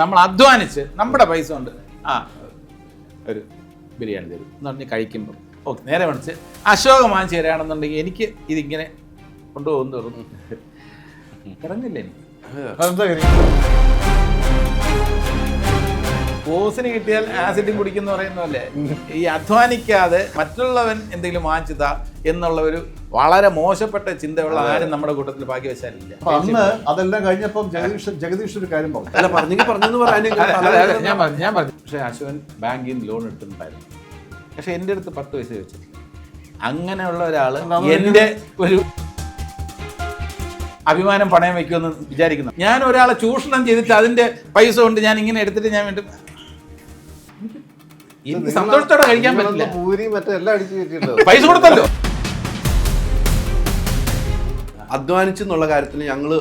നമ്മൾ അധ്വാനിച്ച് നമ്മുടെ പൈസ കൊണ്ട് ഒരു ബിരിയാണി തരും എന്ന് പറഞ്ഞ് കഴിക്കുമ്പോൾ ഓക്കെ നേരെ മറിച്ച് അശോകം വാങ്ങിച്ച് തരാണെന്നുണ്ടെങ്കിൽ എനിക്ക് ഇതിങ്ങനെ കൊണ്ടുപോകും തോറും ഇറങ്ങില്ല എനിക്ക്. ഓസിന് കിട്ടിയാൽ ആസിഡും കുടിക്കുന്ന പറയുന്നതല്ലേ, ഈ അധ്വാനിക്കാതെ മറ്റുള്ളവൻ എന്തെങ്കിലും വാങ്ങിച്ചതാ എന്നുള്ള ഒരു വളരെ മോശപ്പെട്ട ചിന്തയുള്ള ആരും നമ്മുടെ കൂട്ടത്തിൽ ഭാഗ്യവശാലില്ല. അന്ന് അതെല്ലാം കഴിഞ്ഞപ്പം ജഗദീഷ് ഒരു കാര്യം പറഞ്ഞു. ഞാൻ പറഞ്ഞു പക്ഷെ അശോകൻ ബാങ്കിൽ നിന്ന് ലോൺ എടുത്തിട്ടുണ്ടായിരുന്നു. പക്ഷെ എൻ്റെ അടുത്ത് 10 പൈസ വെച്ചിട്ടില്ല. അങ്ങനെയുള്ള ഒരാൾ എൻ്റെ ഒരു അഭിമാനം പണയം വെക്കുമെന്ന് വിചാരിക്കുന്നു. ഞാൻ ഒരാളെ ചൂഷണം ചെയ്തിട്ട് അതിന്റെ പൈസ കൊണ്ട് ഞാൻ ഇങ്ങനെ എടുത്തിട്ട് ഞാൻ വേണ്ടി എനിക്ക് സന്തോഷത്തോടെ കഴിക്കാൻ പറ്റില്ല. പൈസ കൊടുത്തല്ലോ. അധ്വാനിച്ചെന്നുള്ള കാര്യത്തിൽ ഞങ്ങള്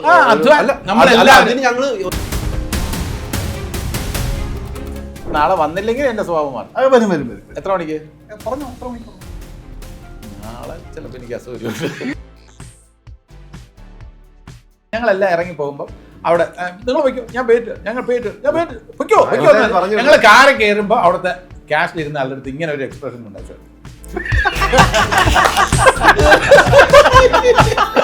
നാളെ വന്നില്ലെങ്കിൽ എന്റെ സ്വഭാവം മാറും. എത്ര മണിക്ക് പറഞ്ഞു? എത്ര മണിക്ക്? നാളെ ചിലപ്പോൾ എനിക്ക് അസുഖം. ഞങ്ങളെല്ലാം ഇറങ്ങി പോകുമ്പോൾ അവിടെ നിങ്ങൾ വയ്ക്കോ, ഞാൻ പേറ്റ്, ഞങ്ങൾ പേറ്റ്, ഞാൻ പേറ്റ് വയ്ക്കോ വയ്ക്കോ. ഞങ്ങൾ കാറ് കയറുമ്പോൾ അവിടുത്തെ ക്യാഷിലിരുന്ന ആളുടെ അടുത്ത് ഇങ്ങനെ ഒരു എക്സ്പ്രഷൻ ഉണ്ടാവും.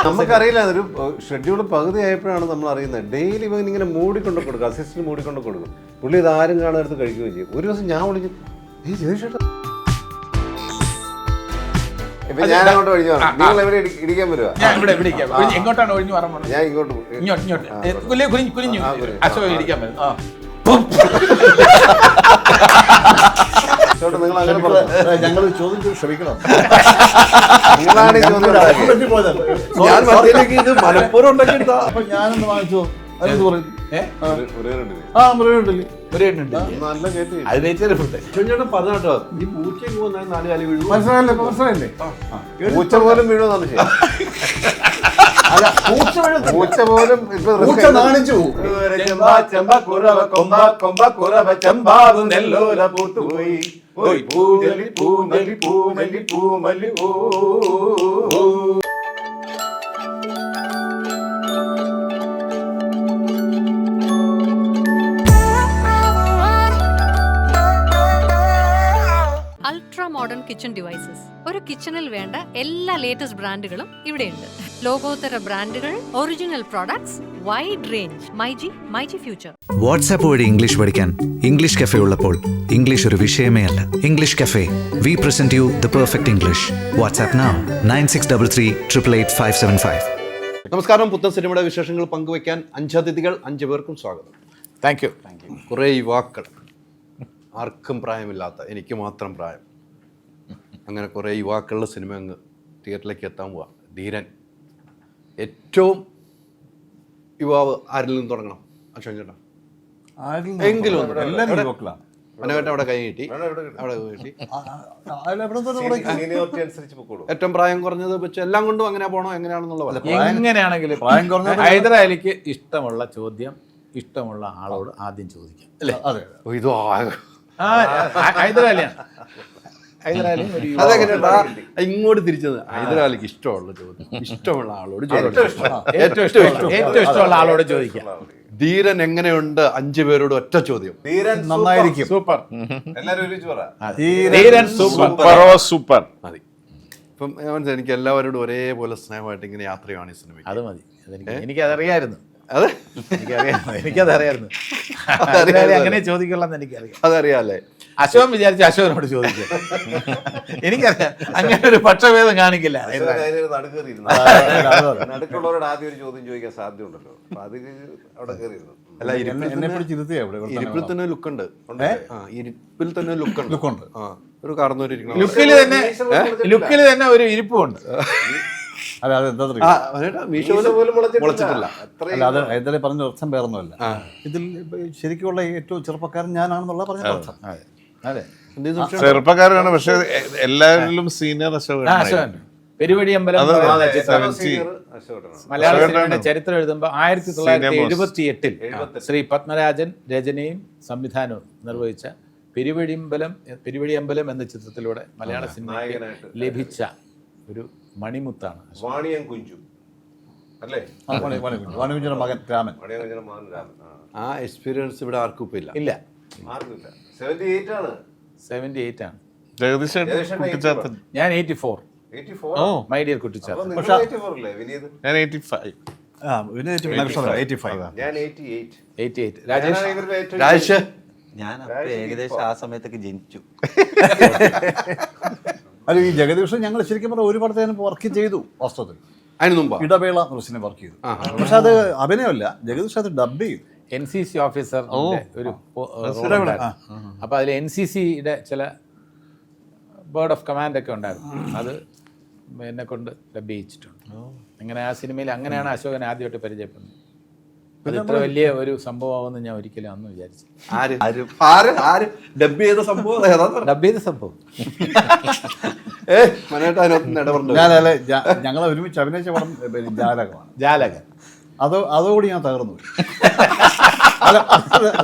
നമുക്കറിയില്ല, അതൊരു ഷെഡ്യൂൾ പകുതി ആയപ്പോഴാണ് നമ്മൾ അറിയുന്നത്. ഡെയിലി ഇവൻ ഇങ്ങനെ മൂടിക്കൊണ്ട് കൊടുക്കും, അസിസ്റ്റന്റ് മൂടിക്കൊണ്ട് കൊടുക്കും. പുള്ളി ഇത് ആരും കാണാൻ കഴിക്കുകയും ചെയ്യും. ഒരു ദിവസം ഞാൻ വിളിച്ചു, ജയശേട്ടാ ഞാൻ അങ്ങോട്ട് ഒഴിഞ്ഞു പറഞ്ഞു, നിങ്ങൾ എവിടെ ഇടിക്കാൻ വരുവാ? ഞാൻ ഇവിടെ എങ്ങോട്ടാണ് ഒഴിഞ്ഞു പറയാൻ? ഞാൻ ഇങ്ങോട്ട് കുഞ്ഞു അശോക് ഇടിക്കാൻ പറ്റും. ഞങ്ങൾ ചോദിച്ചു ക്ഷമിക്കണം. നിങ്ങളാണ് ഞാൻ ഇത് മലപ്പുറം ഉണ്ടാക്കിയെടുത്ത. അപ്പൊ ഞാനൊന്ന് വാങ്ങിച്ചോ അതെന്ത് പറയും? പറഞ്ഞോ, ഈ പൂച്ചയും പോകുന്ന 4 കാലി വീഴും. മനസ്സിലായില്ലേ? പൂച്ച പോലും വീഴുമെന്നാണ് ശരി. പൂച്ച പോലും നാണിച്ചു. Ultra modern kitchen devices. ഒരു കിച്ചണിൽ വേണ്ട എല്ലാ ലേറ്റസ്റ്റ് ബ്രാൻഡുകളും ഇവിടെയുണ്ട്. ലോകോത്തര ബ്രാൻഡുകൾ, original products, wide range. MyG future. WhatsApp വഴി ഇംഗ്ലീഷ് പഠിക്കാൻ ഇംഗ്ലീഷ് കഫേ ഉള്ളപ്പോൾ ഇംഗ്ലീഷ് ഒരു വിഷയമേ അല്ല. English cafe, we present you the perfect English. WhatsApp now 9633388575. നമസ്കാരം. പുത്തൻ സിനിമയുടെ വിശേഷങ്ങൾ പങ്കുവയ്ക്കാൻ 5 അതിഥികൾ, 5 പേർക്കും സ്വാഗതം. Thank you. കുറേ യുവാക്കൾ, ആർക്കും പ്രായമില്ലാത്ത, എനിക്ക് മാത്രം പ്രായം, അങ്ങനെ കുറേ യുവാക്കളുടെ സിനിമ അങ്ങ് തിയേറ്ററിലേക്ക് എത്താൻ പോവാ. ധീരൻ. ഏറ്റവും യുവാവ് ആരിൽ നിന്ന് തുടങ്ങണം? അശോകൻ ചേട്ടാ എങ്കിലും മനോഹരൻ അവിടെ കൈ കിട്ടി, അവിടെ കിട്ടി. ഏറ്റവും പ്രായം കുറഞ്ഞത് വെച്ച് എല്ലാം കൊണ്ടും അങ്ങനെ പോകണോ, എങ്ങനെയാണെന്നുള്ള എങ്ങനെയാണെങ്കിലും പ്രായം കുറഞ്ഞ ഹൈദരാലിക്ക് ഇഷ്ടമുള്ള ചോദ്യം ഇഷ്ടമുള്ള ആളോട് ആദ്യം ചോദിക്കാം അല്ലേ? ഇതോ ഹൈദരാലിയാണ്. അതെങ്ങനെയാ ഇങ്ങോട്ട് തിരിച്ചത്? ഹൈദരാലിക്ക് ഇഷ്ടമുള്ള ചോദ്യം ഇഷ്ടമുള്ള ആളോട് ഏറ്റവും ഇഷ്ടമുള്ള ആളോട് ചോദിക്കാം. ധീരൻ എങ്ങനെയുണ്ട്? 5 പേരോട് ഒറ്റ ചോദ്യം. ധീരൻ നന്നായിരിക്കും. സൂപ്പർ. സൂപ്പർ മതി. ഇപ്പം മനസ്സിലായി, എനിക്ക് എല്ലാവരോടും ഒരേപോലെ സ്നേഹമായിട്ട് ഇങ്ങനെ യാത്രയാണ് ഈ സിനിമ. അത് മതി. എനിക്കതറിയായിരുന്നു. അങ്ങനെ ചോദിക്കുള്ളൂ എനിക്കറിയാം. അതറിയാല്ലേ? അശോകൻ വിചാരിച്ച അശോകനോട് ചോദിക്കുക. എനിക്കറിയാം അങ്ങനെ ഒരു പക്ഷഭേദം കാണിക്കില്ല. നടുക്കുള്ളവരോട് ആദ്യം ഒരു ചോദ്യം ചോദിക്കാൻ സാധ്യതയുണ്ടല്ലോ. അവിടെ കയറിയിരുന്നു. അല്ല, ഇരിപ്പിൽ തന്നെ ലുക്കുണ്ട്. ഇരിപ്പിൽ തന്നെ ലുക്കുണ്ട്. ഒരു കാർന്നൂരിക്കണം. ലുക്കിൽ തന്നെ ഒരു ഇരിപ്പുണ്ട്. മുളച്ചിട്ടില്ല. അത് ഹൈദരാലി പറഞ്ഞ അർത്ഥം വേറൊന്നുമല്ല. ഇതിൽ ശരിക്കുള്ള ഏറ്റവും ചെറുപ്പക്കാരൻ ഞാനാണെന്നുള്ള പറഞ്ഞ അർത്ഥം. അതെ, ചെറുപ്പക്കാരാണ്, പക്ഷെ എല്ലാവരിലും സീനിയർ അശോകൻ. പെരുവഴി അമ്പലം മലയാള സിനിമയുടെ ചരിത്രം എഴുതുമ്പോൾ 1978 ശ്രീ പത്മരാജൻ രചനയും സംവിധാനവും നിർവഹിച്ച പെരുവഴി അമ്പലം എന്ന ചിത്രത്തിലൂടെ മലയാള സിനിമയ്ക്ക് ലഭിച്ച ഒരു മണിമുത്താണ്. അല്ലേ? വാണികുഞ്ചിയുടെ മകൻ രാമൻ. ആ എക്സ്പീരിയൻസ് ഇവിടെ ആർക്കും ഇപ്പം ഇല്ല. ഇല്ല. 78 ആണ്. 78 ആണ്. ജഗദീഷ് കുട്ടിച്ചാത്തൻ. ഞാൻ 84. Oh my dear Kuttichathan. ഞാൻ 85. പിന്നെ 85. ഞാൻ 88. 88. രാജേഷ്. രാജേഷ് ഞാൻ അപ്പോൾ ഏകദേശം ആ സമയത്തൊക്കെ ജനിച്ചു. അല്ല, ഈ ജഗദീഷൻ ഞങ്ങൾ ശരിക്കും പറഞ്ഞാൽ ഒരു പടത്തേനും വർക്ക് ചെയ്തു. വാസ്തവത്തിൽ അതിന് മുമ്പ് ഇടവേള സിനിമ വർക്ക് ചെയ്തു. പക്ഷെ അത് അഭിനയമല്ല, ജഗദീഷ് അത് ഡബ് ചെയ്തു. NCC ഓഫീസറിന്റെ ഒരു അപ്പൊ അതിൽ NCCയുടെ ചില ബേർഡ് ഓഫ് കമാൻഡ് ഒക്കെ ഉണ്ടായിരുന്നു. അത് എന്നെ കൊണ്ട് ഡബ് ചെയ്യിച്ചിട്ടുണ്ട്. അങ്ങനെ ആ സിനിമയിൽ അങ്ങനെയാണ് അശോകനെ ആദ്യമായിട്ട് പരിചയപ്പെടുന്നത്. അത് ഇത്ര വലിയ ഒരു സംഭവമാകുമെന്ന് ഞാൻ ഒരിക്കലും അന്ന് വിചാരിച്ചു. ഡബ് ചെയ്ത സംഭവം ഡബ് ചെയ്ത സംഭവം ഞാനല്ലേ ഞങ്ങൾ ഒരുമിച്ച് അഭിനയിച്ച പടം ജാലകമാണ്. ജാലകൻ. അതോടുകൂടി ഞാൻ തകർന്നു. അല്ല,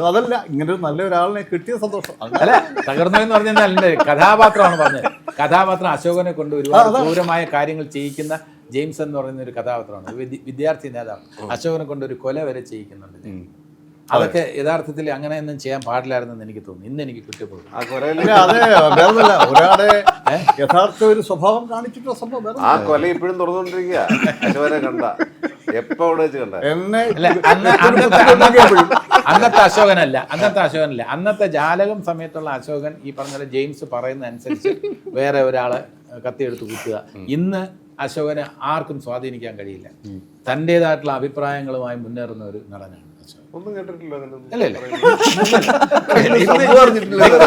അതല്ല, ഇങ്ങനെ ഒരു നല്ല ഒരാളിനെ കിട്ടിയ സന്തോഷം. അല്ല, തകർന്നു എന്ന് പറഞ്ഞാൽ എൻ്റെ കഥാപാത്രമാണ് പറഞ്ഞത്. കഥാപാത്രം അശോകനെ കൊണ്ട് ഒരുപാട് ക്രൂരമായ കാര്യങ്ങൾ ചെയ്യിക്കുന്ന ജെയിംസ് എന്ന് പറയുന്ന ഒരു കഥാപാത്രമാണ്. വിദ്യാർത്ഥി നേതാവ് അശോകനെ കൊണ്ട് ഒരു കൊല വരെ ചെയ്യിക്കുന്നുണ്ട്. അതൊക്കെ യഥാർത്ഥത്തിൽ അങ്ങനെയൊന്നും ചെയ്യാൻ പാടില്ലായിരുന്നെന്ന് എനിക്ക് തോന്നുന്നു. ഇന്ന് എനിക്ക് കുറ്റപ്പെടും. അതെ, വേറൊന്നുമല്ല, ഒരാളെ യഥാർത്ഥ ഒരു സ്വഭാവം കാണിച്ചിട്ടുള്ള സംഭവം. ആ കൊല ഇപ്പോഴും തുറന്നുകൊണ്ടിരിക്കുക. അശോകനെ കണ്ട എപ്പോ അവിടെ വെച്ച് കണ്ട എന്നെ അന്നത്തെ അശോകനല്ല. അന്നത്തെ ജാലകം സമയത്തുള്ള അശോകൻ ഈ പറഞ്ഞ ജെയിംസ് പറയുന്ന അനുസരിച്ച് വേറെ ഒരാളെ കത്തിയെടുത്ത് കുത്തുക. ഇന്ന് അശോകനെ ആർക്കും സ്വാധീനിക്കാൻ കഴിയില്ല. തൻ്റെതായിട്ടുള്ള അഭിപ്രായങ്ങളുമായി മുന്നേറുന്ന ഒരു നടനാണ്. ഒന്നും കേട്ടിട്ടില്ല.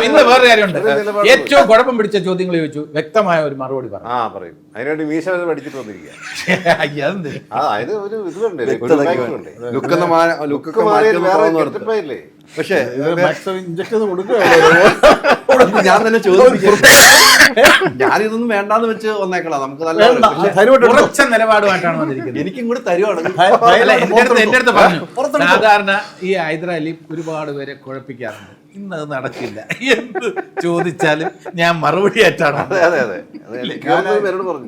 ഇന്ന് വേറെ കാര്യമുണ്ട്. ഏറ്റവും കുഴപ്പം പിടിച്ച ചോദ്യങ്ങൾ ചോദിച്ചു, വ്യക്തമായ ഒരു മറുപടി പറയും. അതിനായിട്ട് മീശ പഠിച്ചിട്ട് വന്നിരിക്കുക. പക്ഷേ ഞാൻ തന്നെ ചോദിച്ചു, ഞാനിതൊന്നും വേണ്ടാന്ന് വെച്ച് വന്നേക്കണം. നമുക്ക് നല്ല ഉറച്ച നിലപാടുമായിട്ടാണ് വന്നിരിക്കുന്നത്. എനിക്കും കൂടി തരുവാണ്. എന്റെ അടുത്ത് പറഞ്ഞു, സാധാരണ ഈ ഹൈദരാലി ഒരുപാട് പേരെ കുഴപ്പിക്കാറുണ്ട്, ഇന്നത് നടക്കില്ല. എന്ത് ചോദിച്ചാലും ഞാൻ മറുപടി ആയിട്ടാണ്.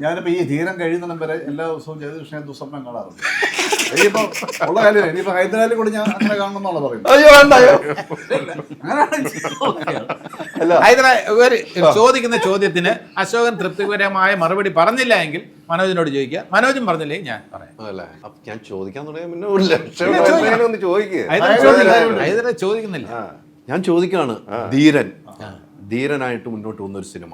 ഞാനിപ്പോ ഈ ധീരം കഴിയുന്നിടം വരെ എല്ലാ ദിവസവും ജഗദീഷിനെ ദുസ്വപ്നം കാണാറുണ്ട്. ഇനിയിപ്പോ ഉള്ള കാര്യം, ഇനിയിപ്പോ ഹൈദരാലി കൂടി ഞാൻ അങ്ങനെ കാണണമെന്നുള്ള പറയുന്നത്. ചോദിക്കുന്ന ചോദ്യത്തിന് അശോകൻ തൃപ്തികരമായ മറുപടി പറഞ്ഞില്ല എങ്കിൽ മനോജിനോട് ചോദിക്കുക. മനോജും പറഞ്ഞില്ലെങ്കിൽ ഞാൻ പറയാം. ഞാൻ ചോദിക്കാൻ തുടങ്ങിയ ചോദിക്കുന്നില്ല. ഞാൻ ചോദിക്കാണ്, ധീരനായിട്ട് മുന്നോട്ട് പോകുന്നൊരു സിനിമ.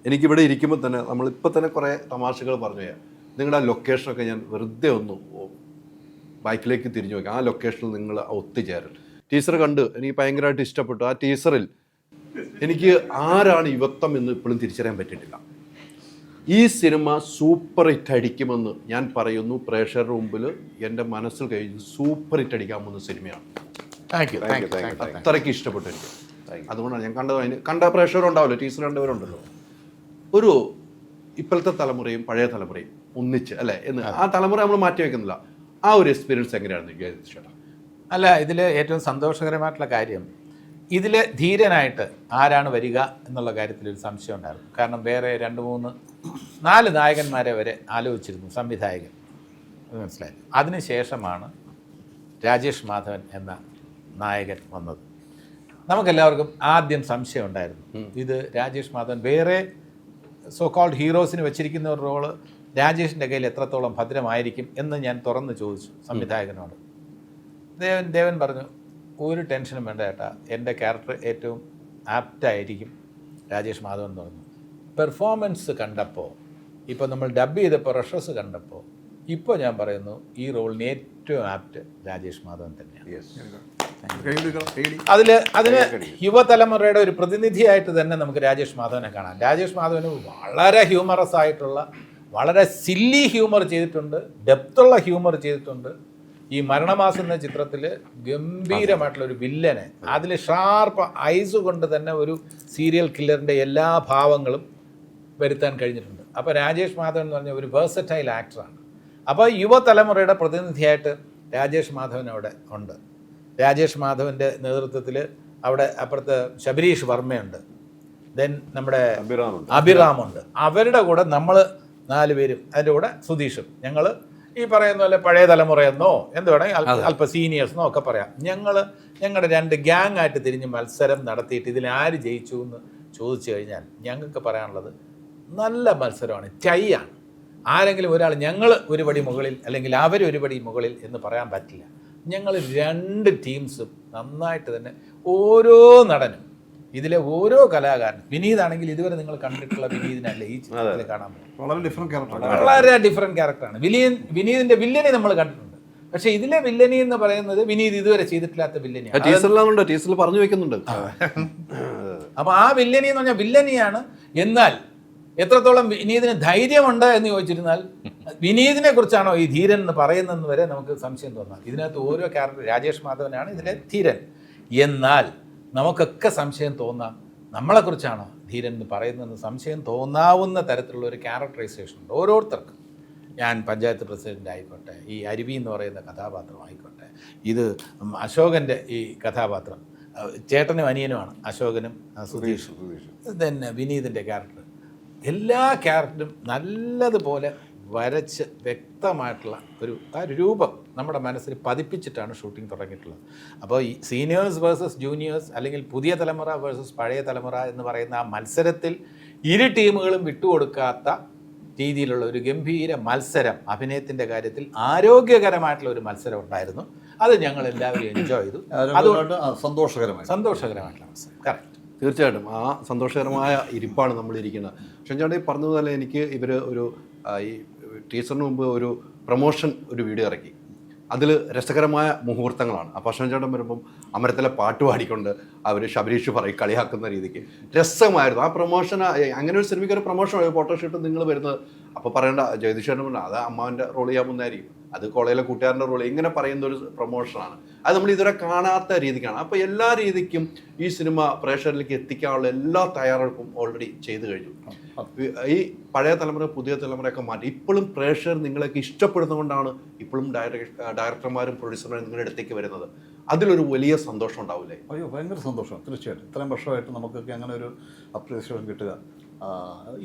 എനിക്കിവിടെ ഇരിക്കുമ്പോൾ തന്നെ നമ്മളിപ്പോൾ തന്നെ കുറേ തമാശകൾ പറഞ്ഞു. നിങ്ങളുടെ ആ ലൊക്കേഷനൊക്കെ ഞാൻ വെറുതെ ഒന്ന് ബൈക്കിലേക്ക് തിരിഞ്ഞു നോക്കി. ആ ലൊക്കേഷനിൽ നിങ്ങൾ ഒത്തുചേരൽ ടീച്ചർ കണ്ട് എനിക്ക് ഭയങ്കരമായിട്ട് ഇഷ്ടപ്പെട്ടു. ആ ടീച്ചറിൽ എനിക്ക് ആരാണ് യുവത്വം എന്ന് ഇപ്പോഴും തിരിച്ചറിയാൻ പറ്റിയിട്ടില്ല. ഈ സിനിമ സൂപ്പർ ഹിറ്റ് അടിക്കുമെന്ന് ഞാൻ പറയുന്നു. പ്രേക്ഷകരുടെ മുമ്പിൽ എൻ്റെ മനസ്സിൽ കഴിഞ്ഞ് സൂപ്പർ ഹിറ്റ് അടിക്കാൻ പോകുന്ന സിനിമയാണ്. അത്രയ്ക്ക് ഇഷ്ടപ്പെട്ടു എനിക്ക്. അതുകൊണ്ടാണ് ഞാൻ കണ്ടത്. കണ്ട പ്രേക്ഷകരുണ്ടാവല്ലോ, ടീച്ചർ കണ്ടവരുണ്ടല്ലോ. ഒരു ഇപ്പോഴത്തെ തലമുറയും പഴയ തലമുറയും ഒന്നിച്ച് അല്ലേ എന്ന് ആ തലമുറ നമ്മൾ മാറ്റി വയ്ക്കുന്നില്ല. ആ ഒരു എക്സ്പീരിയൻസ് എങ്ങനെയായിരുന്നു ചേട്ടാ? അല്ല, ഇതിൽ ഏറ്റവും സന്തോഷകരമായിട്ടുള്ള കാര്യം, ഇതിൽ ധീരനായിട്ട് ആരാണ് വരിക എന്നുള്ള കാര്യത്തിൽ ഒരു സംശയം ഉണ്ടായിരുന്നു. കാരണം വേറെ 2-3-4 നായകന്മാരെ വരെ ആലോചിച്ചിരുന്നു സംവിധായകൻ, മനസ്സിലായി. അതിനുശേഷമാണ് രാജേഷ് മാധവൻ എന്ന നായകൻ വന്നത്. നമുക്കെല്ലാവർക്കും ആദ്യം സംശയം ഉണ്ടായിരുന്നു, ഇത് രാജേഷ് മാധവൻ വേറെ സോ കോൾഡ് ഹീറോസിന് വെച്ചിരിക്കുന്ന ഒരു റോള് രാജേഷിൻ്റെ കയ്യിൽ എത്രത്തോളം ഭദ്രമായിരിക്കും എന്ന് ഞാൻ തുറന്ന് ചോദിച്ചു സംവിധായകനോട്. ദേവൻ പറഞ്ഞു, ഒരു ടെൻഷനും വേണ്ട ചേട്ടാ, എൻ്റെ ക്യാരക്ടർ ഏറ്റവും ആപ്റ്റായിരിക്കും രാജേഷ് മാധവൻ എന്ന് പറഞ്ഞു. പെർഫോമൻസ് കണ്ടപ്പോൾ, ഇപ്പോൾ നമ്മൾ ഡബ് ചെയ്തപ്പോൾ റഷസ് കണ്ടപ്പോൾ, ഇപ്പോൾ ഞാൻ പറയുന്നു ഈ റോളിന് ഏറ്റവും ആപ്റ്റ് രാജേഷ് മാധവൻ തന്നെയാണ്. അതിന് യുവതലമുറയുടെ ഒരു പ്രതിനിധിയായിട്ട് തന്നെ നമുക്ക് രാജേഷ് മാധവനെ കാണാം. രാജേഷ് മാധവന് വളരെ ഹ്യൂമറസ് ആയിട്ടുള്ള, വളരെ സില്ലി ഹ്യൂമർ ചെയ്തിട്ടുണ്ട്, ഡെപ്തുള്ള ഹ്യൂമർ ചെയ്തിട്ടുണ്ട്. ഈ മരണമാസം എന്ന ചിത്രത്തിൽ ഗംഭീരമായിട്ടുള്ള ഒരു വില്ലനെ, അതിൽ ഷാർപ്പ് ഐസ് കൊണ്ട് തന്നെ ഒരു സീരിയൽ കില്ലറിൻ്റെ എല്ലാ ഭാവങ്ങളും വരുത്താൻ കഴിഞ്ഞിട്ടുണ്ട്. അപ്പോൾ രാജേഷ് മാധവൻ എന്ന് പറഞ്ഞ ഒരു വേഴ്സറ്റൈൽ ആക്ടറാണ്. അപ്പോൾ യുവതലമുറയുടെ പ്രതിനിധിയായിട്ട് രാജേഷ് മാധവൻ അവിടെ ഉണ്ട്. രാജേഷ് മാധവൻ്റെ നേതൃത്വത്തിൽ അവിടെ അപ്പുറത്ത് ശബരീഷ് വർമ്മയുണ്ട്, ദെൻ നമ്മുടെ അഭിറാമുണ്ട്. അവരുടെ കൂടെ നമ്മൾ 4 പേരും, അതിൻ്റെ കൂടെ സുധീഷും, ഞങ്ങൾ ഈ പറയുന്ന പോലെ പഴയ തലമുറയെന്നോ എന്ത് വേണമെങ്കിൽ അല്പ സീനിയേഴ്സെന്നോ ഒക്കെ പറയാം. ഞങ്ങളുടെ 2 ഗ്യാങ് ആയിട്ട് തിരിഞ്ഞ് മത്സരം നടത്തിയിട്ട് ഇതിൽ ആര് ജയിച്ചു എന്ന് ചോദിച്ചു കഴിഞ്ഞാൽ ഞങ്ങൾക്ക് പറയാനുള്ളത് നല്ല മത്സരമാണ്, ടൈ ആണ്. ആരെങ്കിലും ഒരാൾ ഞങ്ങൾ ഒരു പടി മുകളിൽ അല്ലെങ്കിൽ അവർ ഒരു പടി മുകളിൽ എന്ന് പറയാൻ പറ്റില്ല. ഞങ്ങൾ 2 ടീംസും നന്നായിട്ട് തന്നെ ഓരോ നടനും ഇതിലെ ഓരോ കലാകാരനും, വിനീതാണെങ്കിൽ ഇതുവരെ നിങ്ങൾ കണ്ടിട്ടുള്ള വിനീതിനല്ല ഈ ചിത്രത്തിൽ കാണാൻ പറ്റും. വളരെ ഡിഫറെന്റ് ക്യാരക്ടർ, വളരെ ഡിഫറെന്റ് ക്യാരക്ടറാണ്. വിനീതിന്റെ വില്ലനെ നമ്മൾ കണ്ടിട്ടുണ്ട്, പക്ഷെ ഇതിലെ വില്ലനി എന്ന് പറയുന്നത് വിനീത് ഇതുവരെ ചെയ്തിട്ടില്ലാത്ത വില്ലനിയാണ്. ടീച്ചറിൽ പറഞ്ഞു വെക്കുന്നുണ്ട്. അപ്പൊ ആ വില്ലനി എന്ന് പറഞ്ഞാൽ വില്ലനിയാണ്. എന്നാൽ എത്രത്തോളം വിനീതിന് ധൈര്യമുണ്ട് എന്ന് ചോദിച്ചിരുന്നാൽ വിനീതിനെ കുറിച്ചാണോ ഈ ധീരൻ എന്ന് പറയുന്നതെന്ന് വരെ നമുക്ക് സംശയം തോന്നാം. ഇതിനകത്ത് ഓരോ ക്യാരക്ടർ, രാജേഷ് മാധവനാണ് ഇതിലെ ധീരൻ. എന്നാൽ നമുക്കൊക്കെ സംശയം തോന്നാം, നമ്മളെക്കുറിച്ചാണോ ധീരൻ എന്ന് പറയുന്നതെന്ന് സംശയം തോന്നാവുന്ന തരത്തിലുള്ള ഒരു ക്യാരക്ടറൈസേഷൻ ഉണ്ട് ഓരോരുത്തർക്കും. ഞാൻ പഞ്ചായത്ത് പ്രസിഡന്റ് ആയിക്കോട്ടെ, ഈ അരുവി എന്ന് പറയുന്ന കഥാപാത്രം ആയിക്കോട്ടെ, ഇത് അശോകൻ്റെ ഈ കഥാപാത്രം, ചേട്ടനും അനിയനുമാണ് അശോകനും സുധീഷും, തന്നെ വിനീതിൻ്റെ ക്യാരക്ടർ, എല്ലാ ക്യാരക്ടറും നല്ലതുപോലെ വരച്ച് വ്യക്തമായിട്ടുള്ള ആ ഒരു രൂപം നമ്മുടെ മനസ്സിൽ പതിപ്പിച്ചിട്ടാണ് ഷൂട്ടിംഗ് തുടങ്ങിയിട്ടുള്ളത്. അപ്പോൾ ഈ സീനിയേഴ്സ് വേഴ്സസ് ജൂനിയേഴ്സ് അല്ലെങ്കിൽ പുതിയ തലമുറ വേഴ്സസ് പഴയ തലമുറ എന്ന് പറയുന്ന ആ മത്സരത്തിൽ ഇരു ടീമുകളും വിട്ടുകൊടുക്കാത്ത രീതിയിലുള്ള ഒരു ഗംഭീര മത്സരം, അഭിനയത്തിൻ്റെ കാര്യത്തിൽ ആരോഗ്യകരമായിട്ടുള്ള ഒരു മത്സരം ഉണ്ടായിരുന്നു. അത് ഞങ്ങൾ എല്ലാവരും എൻജോയ് ചെയ്തു. അതുകൊണ്ട് സന്തോഷകരമായിട്ടുള്ള മത്സരം. കറക്റ്റ്. തീർച്ചയായിട്ടും ആ സന്തോഷകരമായ ഇരിപ്പാണ് നമ്മളിരിക്കുന്നത്. ഷെൻചാണ്ടി പറഞ്ഞതുപോലെ എനിക്ക് ഇവർ ഈ ടീച്ചറിന് മുമ്പ് ഒരു പ്രൊമോഷൻ ഒരു വീഡിയോ ഇറക്കി. അതിൽ രസകരമായ മുഹൂർത്തങ്ങളാണ്. അപ്പോൾ ഷെൻചാണ്ടൻ വരുമ്പം അമരത്തിലെ പാട്ട് പാടിക്കൊണ്ട് അവർ ശബരീഷ് പറയും കളിയാക്കുന്ന രീതിക്ക് രസമായിരുന്നു ആ പ്രൊമോഷൻ. അങ്ങനെ ഒരു സിനിമയ്ക്ക് ഒരു പ്രൊമോഷൻ ഫോട്ടോഷൂട്ട് നിങ്ങൾ വരുന്നത് അപ്പോൾ പറയേണ്ട ജഗദീഷേട്ടൻ പറഞ്ഞാൽ അത് അമ്മാവൻ്റെ റോൾ ചെയ്യാൻ മുന്നായിരിക്കും, അത് കോളേജിലെ കൂട്ടുകാരൻ്റെ റോൾ, ഇങ്ങനെ പറയുന്ന ഒരു പ്രൊമോഷനാണ്. അത് നമ്മൾ ഇതുവരെ കാണാത്ത രീതിക്കാണ്. അപ്പോൾ എല്ലാ രീതിക്കും ഈ സിനിമ പ്രേക്ഷകരിലേക്ക് എത്തിക്കാനുള്ള എല്ലാ തയ്യാറെടുപ്പും ഓൾറെഡി ചെയ്തു കഴിഞ്ഞു. ഈ പഴയ തലമുറ പുതിയ തലമുറയൊക്കെ മാറ്റി ഇപ്പോഴും പ്രേക്ഷകർ നിങ്ങളൊക്കെ ഇഷ്ടപ്പെടുന്നതുകൊണ്ടാണ് ഇപ്പോഴും ഡയറക്ടർമാരും പ്രൊഡ്യൂസർമാരും നിങ്ങളുടെ അടുത്തേക്ക് വരുന്നത്. അതിലൊരു വലിയ സന്തോഷം ഉണ്ടാവില്ലേ? അയ്യോ, ഭയങ്കര സന്തോഷമാണ്. തീർച്ചയായിട്ടും ഇത്രയും വർഷമായിട്ട് നമുക്കൊക്കെ അങ്ങനെ ഒരു അപ്രീസിയേഷൻ കിട്ടുക.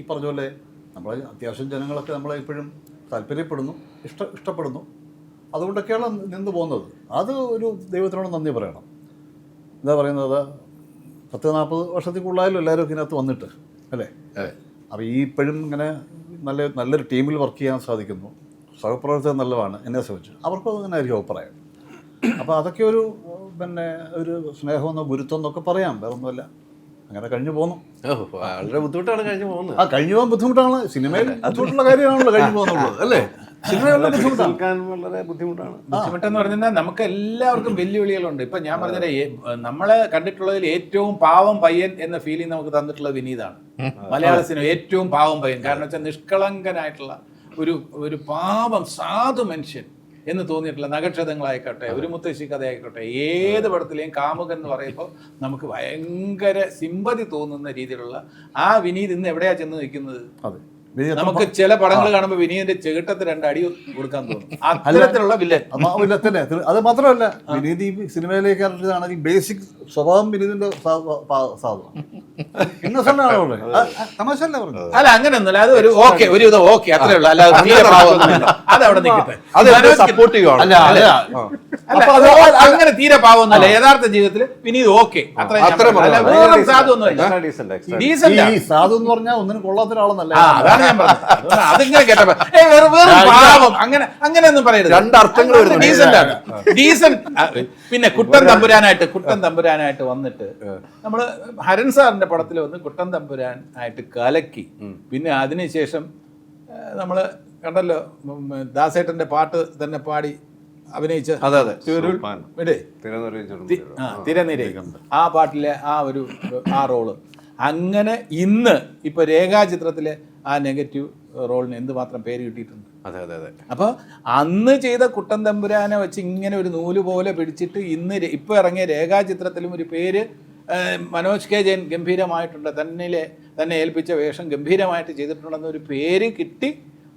ഈ പറഞ്ഞ പോലെ നമ്മൾ അത്യാവശ്യം ജനങ്ങളൊക്കെ നമ്മളെ ഇപ്പോഴും താല്പര്യപ്പെടുന്നു, ഇഷ്ടപ്പെടുന്നു. അതുകൊണ്ടൊക്കെയാണ് നിന്ന് പോകുന്നത്. അത് ഒരു ദൈവത്തിനോട് നന്ദി പറയണം. എന്താ പറയുന്നത്, 40-40 വർഷത്തിൽ കൂടുതലായാലും എല്ലാവരും ഇതിനകത്ത് വന്നിട്ട് അല്ലേ. അപ്പോൾ ഈ ഇപ്പോഴും ഇങ്ങനെ നല്ലൊരു ടീമിൽ വർക്ക് ചെയ്യാൻ സാധിക്കുന്നു, സഹപ്രവർത്തകർ നല്ലതാണ് എന്നെ സംബന്ധിച്ച്. അവർക്കും അങ്ങനെ ആയിരിക്കും അഭിപ്രായം. അപ്പോൾ അതൊക്കെ ഒരു ഒരു സ്നേഹമെന്നോ ഗുരുത്വം എന്നൊക്കെ പറയാം, വേറൊന്നുമല്ല. അങ്ങനെ കഴിഞ്ഞു പോകുന്നു. വളരെ ബുദ്ധിമുട്ടാണ് കഴിഞ്ഞു പോകുന്നത്. കഴിഞ്ഞു പോകാൻ ബുദ്ധിമുട്ടാണ്. സിനിമയിൽ ബുദ്ധിമുട്ടുള്ള കാര്യമാണല്ലോ കഴിഞ്ഞു പോകുന്നുള്ളത് അല്ലേ. സിനിമയുള്ള ബുദ്ധിമുട്ടാണ്, വളരെ ബുദ്ധിമുട്ടാണ്. ബുദ്ധിമുട്ടെന്ന് പറഞ്ഞാൽ നമുക്ക് എല്ലാവർക്കും വെല്ലുവിളികളുണ്ട്. ഇപ്പൊ ഞാൻ പറഞ്ഞ നമ്മളെ കണ്ടിട്ടുള്ളതിൽ ഏറ്റവും പാവം പയ്യൻ എന്ന ഫീലിംഗ് നമുക്ക് തന്നിട്ടുള്ളത് വിനീതാണ്. മലയാള സിനിമ ഏറ്റവും പാവം പയ്യൻ, കാരണം വെച്ചാൽ നിഷ്കളങ്കനായിട്ടുള്ള ഒരു പാവം സാധു മനുഷ്യൻ എന്ന് തോന്നിയിട്ടുള്ള നഗക്ഷതങ്ങളായിക്കോട്ടെ, ഒരു മുത്തശ്ശി കഥയായിക്കോട്ടെ, ഏത് പടത്തിലെയും കാമുകൻ എന്ന് പറയുമ്പോൾ നമുക്ക് ഭയങ്കര സിമ്പതി തോന്നുന്ന രീതിയിലുള്ള ആ വിനീത് ഇന്ന് എവിടെയാ ചെന്ന് നിൽക്കുന്നത്? നമുക്ക് ചില പടങ്ങൾ കാണുമ്പോൾ വിനീതിന്റെ ചെകിട്ടത്ത് 2 അടി കൊടുക്കാൻ തോന്നും. അത്തരത്തിലുള്ള വില്ലത്തന്നെ. അത് മാത്രമല്ല, വിനീത് ഈ സിനിമയിലേക്ക് ഇറങ്ങിയതാണ് ഈ ബേസിക് സ്വഭാവം വിനീതിന്റെ സാധനം. തമാശല്ല പറഞ്ഞത്. അല്ല, അങ്ങനെയൊന്നുമില്ല. അത് ഒരു ഒരു ഓക്കെ അത്രേ ഉള്ളൂ. അല്ലാതെ അതവിടെ നിൽക്കട്ടെ. അങ്ങനെ തീരെ പാവമൊന്നുമല്ല. യഥാർത്ഥ ജീവിതത്തിൽ വിനീത് ഓക്കെ അത്ര സാധു എന്ന് പറഞ്ഞാൽ ഒന്നിനും കൊള്ളാത്ത ഒരാളെന്നല്ല. അതാണ് ഞാൻ പറഞ്ഞത്. അതിങ്ങനെ കേട്ടപ്പോ പാവം അങ്ങനെയൊന്നും പറയരുത്. രണ്ടർത്ഥങ്ങൾ ഡീസന്റ്. പിന്നെ കുട്ടൻ തമ്പുരാനായിട്ട് വന്നിട്ട് നമ്മള് ഹരൻ സാറിന്റെ പടത്തിൽ വന്ന് കുട്ടൻ തമ്പുരാനായിട്ട് കലക്കി. പിന്നെ അതിനുശേഷം നമ്മള് കണ്ടല്ലോ, ദാസേട്ടന്റെ പാട്ട് തന്നെ പാടി അഭിനയിച്ച തിരനിര, ആ പാട്ടിലെ ആ റോള്. അങ്ങനെ ഇന്ന് ഇപ്പൊ രേഖാചിത്രത്തിലെ ആ നെഗറ്റീവ് റോളിന് എന്തുമാത്രം പേര് കിട്ടിയിട്ടുണ്ട്. അപ്പൊ അന്ന് ചെയ്ത കുട്ടൻ തമ്പുരാനെ വെച്ച് ഇങ്ങനെ ഒരു നൂല് പോലെ പിടിച്ചിട്ട് ഇപ്പൊ ഇറങ്ങിയ രേഖാചിത്രത്തിലും ഒരു പേര് മനോജ് കെ ജയൻ ഗംഭീരമായിട്ടുണ്ട്, തന്നെ ഏൽപ്പിച്ച വേഷം ഗംഭീരമായിട്ട് ചെയ്തിട്ടുണ്ടെന്നൊരു പേര് കിട്ടി